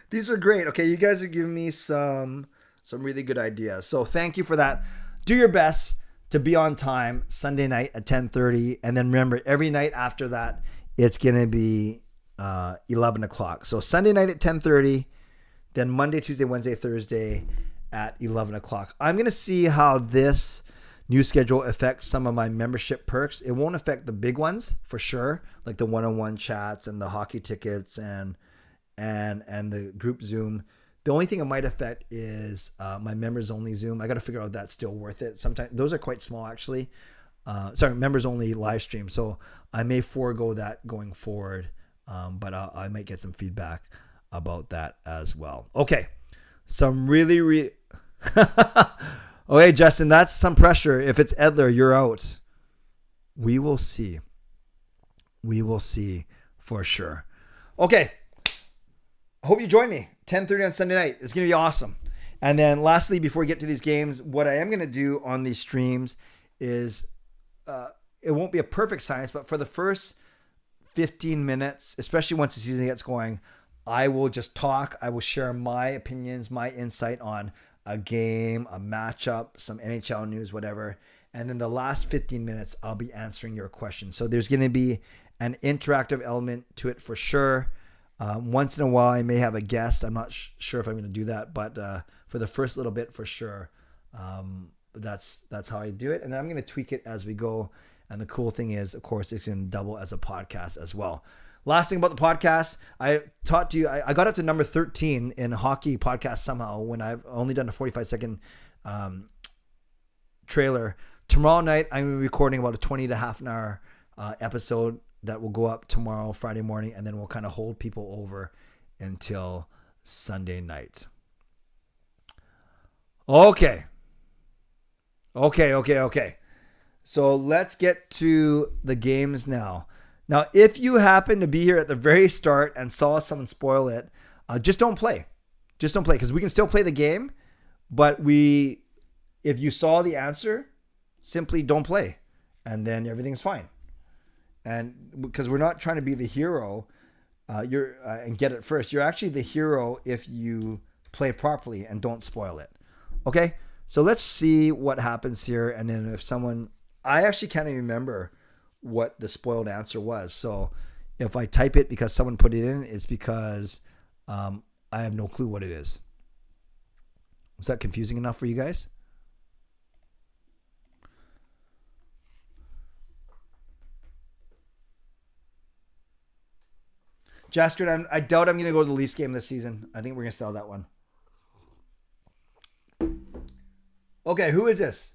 These are great. Okay, you guys are giving me some really good ideas. So thank you for that. Do your best to be on time Sunday night at 10:30. And then remember, every night after that, it's going to be 11 o'clock. So Sunday night at 10:30, then Monday, Tuesday, Wednesday, Thursday at 11 o'clock. I'm going to see how this new schedule affects some of my membership perks. It won't affect the big ones for sure, like the one-on-one chats and the hockey tickets and the group Zoom. The only thing it might affect is my members only Zoom. I got to figure out if that's still worth it. Sometimes those are quite small actually. Members only live stream. So I may forego that going forward. But I might get some feedback about that as well. Okay. Some really okay, Justin, that's some pressure. If it's Edler, you're out. We will see. We will see for sure. Okay. I hope you join me 10:30 on Sunday night. It's going to be awesome. And then lastly, before we get to these games, what I am going to do on these streams is it won't be a perfect science, but for the first 15 minutes, especially once the season gets going, I will just talk. I will share my opinions, my insight on a game, a matchup, some NHL news, whatever. And then the last 15 minutes, I'll be answering your questions. So there's going to be an interactive element to it for sure. Once in a while, I may have a guest. I'm not sure if I'm going to do that, but for the first little bit, for sure, that's how I do it. And then I'm going to tweak it as we go. And the cool thing is, of course, it's going to double as a podcast as well. Last thing about the podcast, I taught to you, I got up to number 13 in hockey podcast somehow when I've only done a 45-second trailer. Tomorrow night, I'm going to be recording about a 20 to half an hour episode that will go up tomorrow, Friday morning, and then we'll kind of hold people over until Sunday night. Okay. So let's get to the games now. Now, if you happen to be here at the very start and saw someone spoil it, just don't play. Just don't play, because we can still play the game, but if you saw the answer, simply don't play, and then everything's fine. And because we're not trying to be the hero, and get it first. You're actually the hero if you play properly and don't spoil it. Okay, so let's see what happens here, and then if someone, I actually can't even remember what the spoiled answer was. So if I type it because someone put it in, it's because I have no clue what it is. Was that confusing enough for you guys? Jaskard, I doubt I'm going to go to the Leafs game this season. I think we're going to sell that one. Okay, who is this?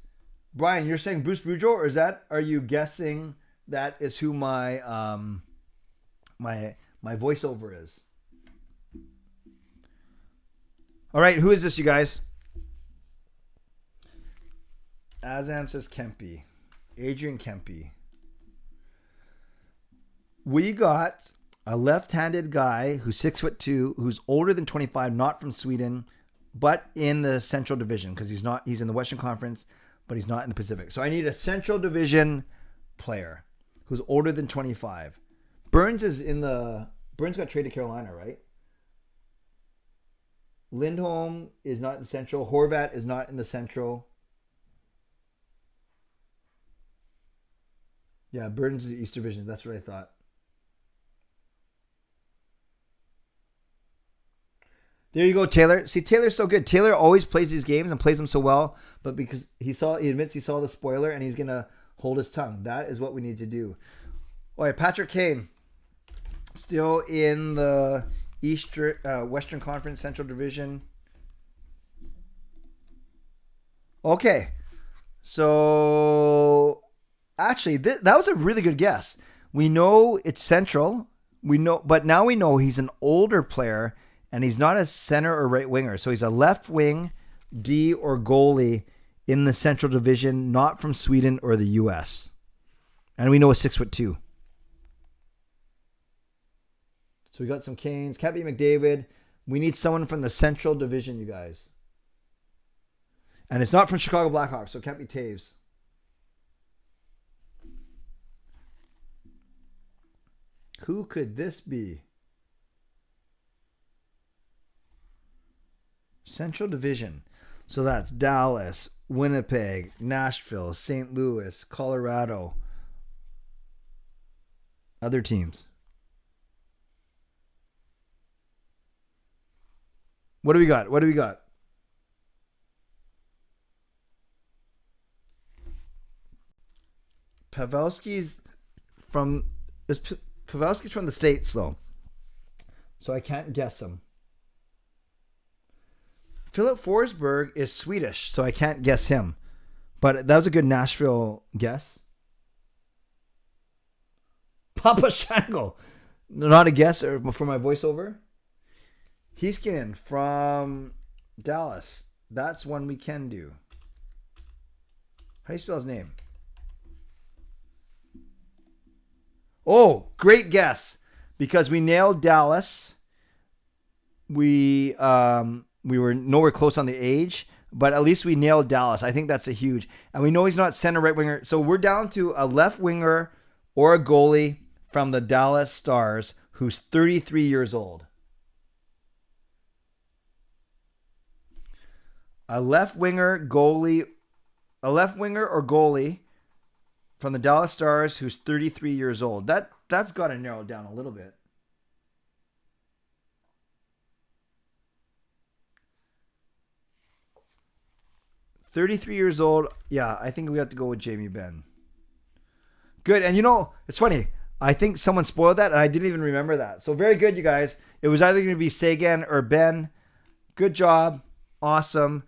Brian, you're saying Bruce Boudreau, or are you guessing that is who my my voiceover is? All right, who is this, you guys? Azam says Kempe. Adrian Kempe. We got a left-handed guy who's 6'2", who's older than 25, not from Sweden, but in the Central Division, because he's in the Western Conference, but he's not in the Pacific. So I need a Central Division player who's older than 25. Burns got traded to Carolina, right? Lindholm is not in the Central. Horvat is not in the Central. Yeah, Burns is the East Division. That's what I thought. There you go, Taylor. See, Taylor's so good. Taylor always plays these games and plays them so well, but because he admits he saw the spoiler and he's gonna hold his tongue. That is what we need to do. All right, Patrick Kane, still in the Western Conference Central Division. Okay, so actually, that was a really good guess. We know it's Central. But now we know he's an older player. And he's not a center or right winger. So he's a left wing, D, or goalie in the Central Division, not from Sweden or the U.S. And we know a 6'2". So we got some Canes. Can't be McDavid. We need someone from the Central Division, you guys. And it's not from Chicago Blackhawks, so it can't be Taves. Who could this be? Central Division. So that's Dallas, Winnipeg, Nashville, St. Louis, Colorado. Other teams. What do we got? Pavelski's from the States, though. So I can't guess him. Philip Forsberg is Swedish, so I can't guess him. But that was a good Nashville guess. Papa Shango. Not a guess for my voiceover. Heiskanen from Dallas. That's one we can do. How do you spell his name? Oh, great guess. Because we nailed Dallas. We were nowhere close on the age, but at least we nailed Dallas. I think that's a huge. And we know he's not center right winger. So we're down to a left winger or a goalie from the Dallas Stars who's 33 years old. A left winger or goalie from the Dallas Stars who's 33 years old. That's got to narrow it down a little bit. "33 years old." Yeah, I think we have to go with Jamie Benn. Good. And it's funny. I think someone spoiled that, and I didn't even remember that. So very good, you guys. It was either going to be Sagan or Ben. Good job. Awesome.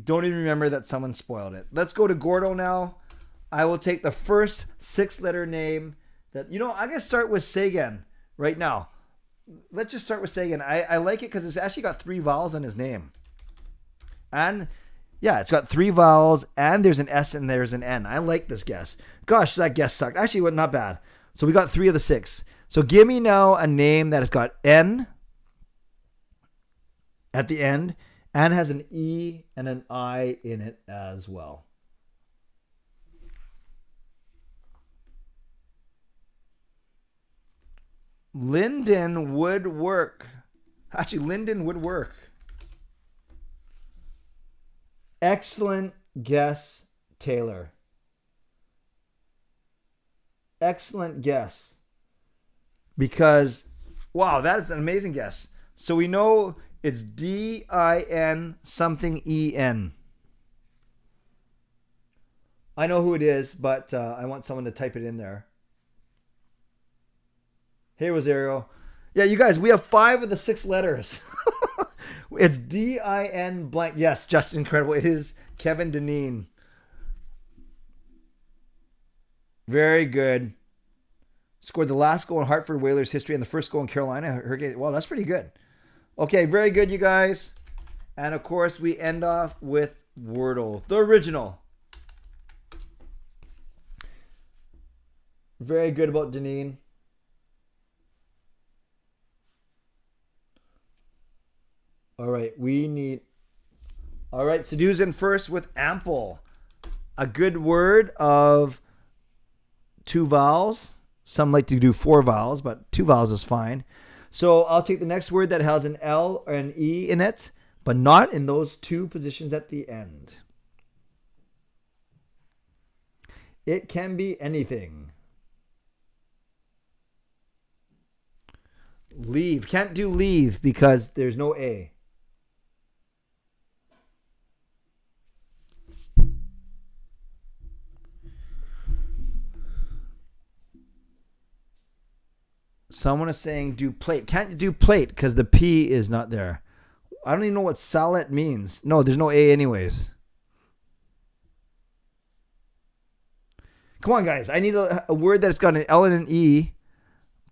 Don't even remember that someone spoiled it. Let's go to Gordo now. I will take the first 6-letter name that, I'm going to start with Sagan right now. Let's just start with Sagan. I like it because it's actually got 3 vowels in his name. And yeah, it's got 3 vowels, and there's an S and there's an N. I like this guess. Gosh, that guess sucked. Actually, not bad. So we got 3 of the 6. So give me now a name that has got N at the end and has an E and an I in it as well. Lyndon would work. Actually, Lyndon would work. Excellent guess, Taylor. Excellent guess. Because, wow, that is an amazing guess. So we know it's D-I-N something E-N. I know who it is, but I want someone to type it in there. Hey, Rosario. Yeah, you guys, we have 5 of the 6 letters. It's D-I-N blank. Yes, just incredible. It is Kevin Dineen. Very good. Scored the last goal in Hartford Whalers history and the first goal in Carolina Hurricane. Well, that's pretty good. Okay, very good, you guys. And of course, we end off with Wordle, the original. Very good about Dineen. All right, Sidhu's in first with ample. A good word of 2 vowels. Some like to do 4 vowels, but 2 vowels is fine. So I'll take the next word that has an L or an E in it, but not in those 2 positions at the end. It can be anything. Leave. Can't do leave because there's no A. Someone is saying do plate. Can't do plate because the P is not there. I don't even know what salet means. No, there's no A anyways. Come on, guys. I need a word that's got an L and an E,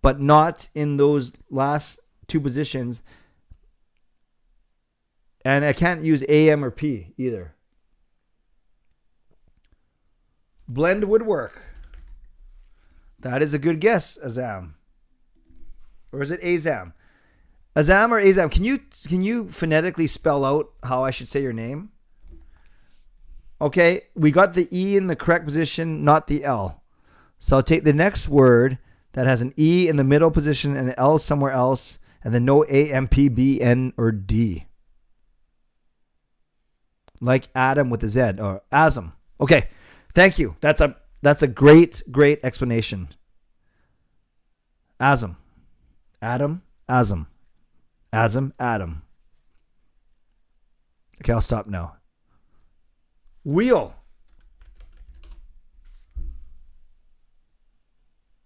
but not in those last 2 positions. And I can't use A, M, or P either. Blend would work. That is a good guess, Azam. Or is it Azam? Azam or Azam? Can you phonetically spell out how I should say your name? Okay, we got the E in the correct position, not the L. So I'll take the next word that has an E in the middle position and an L somewhere else, and then no A, M, P, B, N, or D. Like Adam with a Z, or Asm. Okay, thank you. That's a great explanation. Asm. Adam, Asm. Asm, Adam. Okay, I'll stop now. Wheel.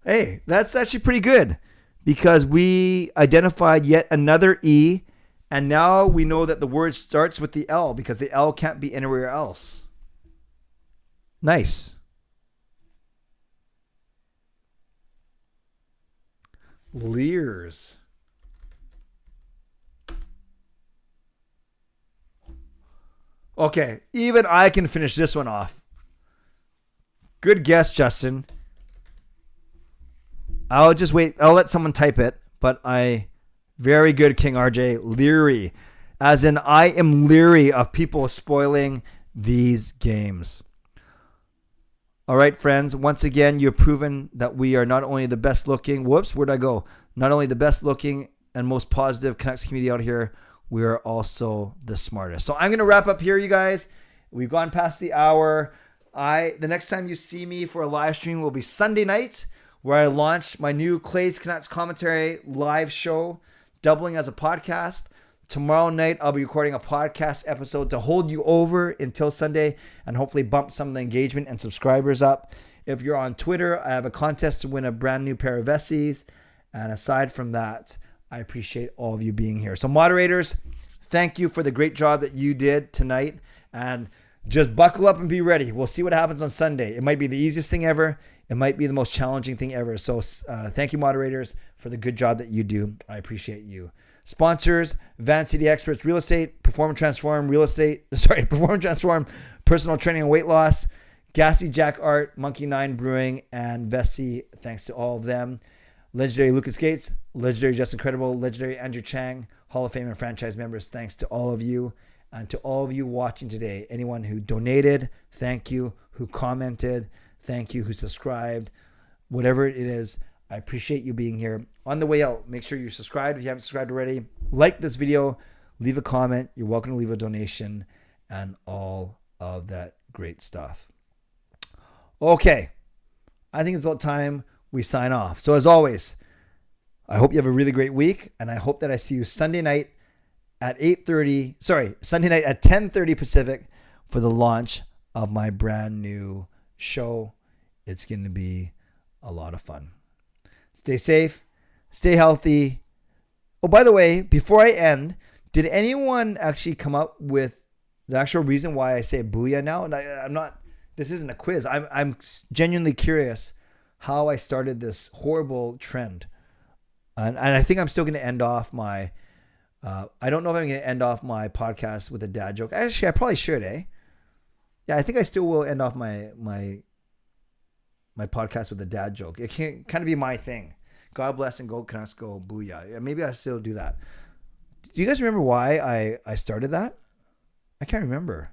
Hey, that's actually pretty good because we identified yet another E And now we know that the word starts with the L because the L can't be anywhere else. Nice. Leers. Okay, even I can finish this one off. Good guess, Justin. I'll just wait. I'll let someone type it, but very good, King RJ. Leery. As in, I am leery of people spoiling these games. All right, friends. Once again, you've proven that we are not only the best looking. Whoops, where'd I go? Not only the best looking and most positive Canucks community out here, we are also the smartest. So I'm going to wrap up here, you guys. We've gone past the hour. The next time you see me for a live stream will be Sunday night, where I launch my new Clay's Canucks commentary live show, doubling as a podcast. Tomorrow night, I'll be recording a podcast episode to hold you over until Sunday and hopefully bump some of the engagement and subscribers up. If you're on Twitter, I have a contest to win a brand new pair of Vessies. And aside from that, I appreciate all of you being here. So moderators, thank you for the great job that you did tonight. And just buckle up and be ready. We'll see what happens on Sunday. It might be the easiest thing ever. It might be the most challenging thing ever. So thank you, moderators, for the good job that you do. I appreciate you. Sponsors, Van City Experts Real Estate, Perform Transform Personal Training and Weight Loss, Gassy Jack Art, Monkey 9 Brewing, and Vessi. Thanks to all of them. Legendary Lucas Gates, legendary Justin Credible, legendary Andrew Chang, Hall of Fame and franchise members. Thanks to all of you. And to all of you watching today, anyone who donated, thank you. Who commented, thank you. Who subscribed, whatever it is, I appreciate you being here. On the way out, make sure you're subscribed if you haven't subscribed already. Like this video, leave a comment. You're welcome to leave a donation and all of that great stuff. Okay, I think it's about time we sign off. So as always, I hope you have a really great week, and I hope that I see you Sunday night at 10:30 Pacific for the launch of my brand new show. It's going to be a lot of fun. Stay safe, stay healthy. Oh, by the way, before I end, did anyone actually come up with the actual reason why I say booyah now? And I'm not, this isn't a quiz. I'm genuinely curious how I started this horrible trend. And I think I'm still going to end off my, I don't know if I'm going to end off my podcast with a dad joke. Actually, I probably should, eh? Yeah, I think I still will end off my podcast with a dad joke. It can kind of be my thing. God bless and go Canucks go booyah. Yeah, maybe I still do that. Do you guys remember why I started that? I can't remember.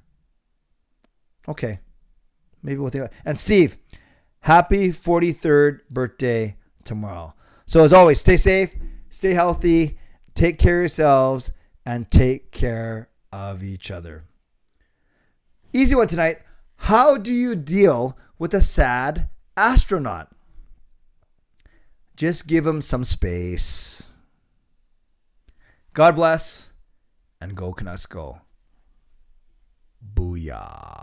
Okay. Maybe we'll think about it. And Steve, happy 43rd birthday tomorrow. So as always, stay safe, stay healthy, take care of yourselves, and take care of each other. Easy one tonight. How do you deal with a sad astronaut? Just give him some space. God bless, and go Canucks go. Booyah.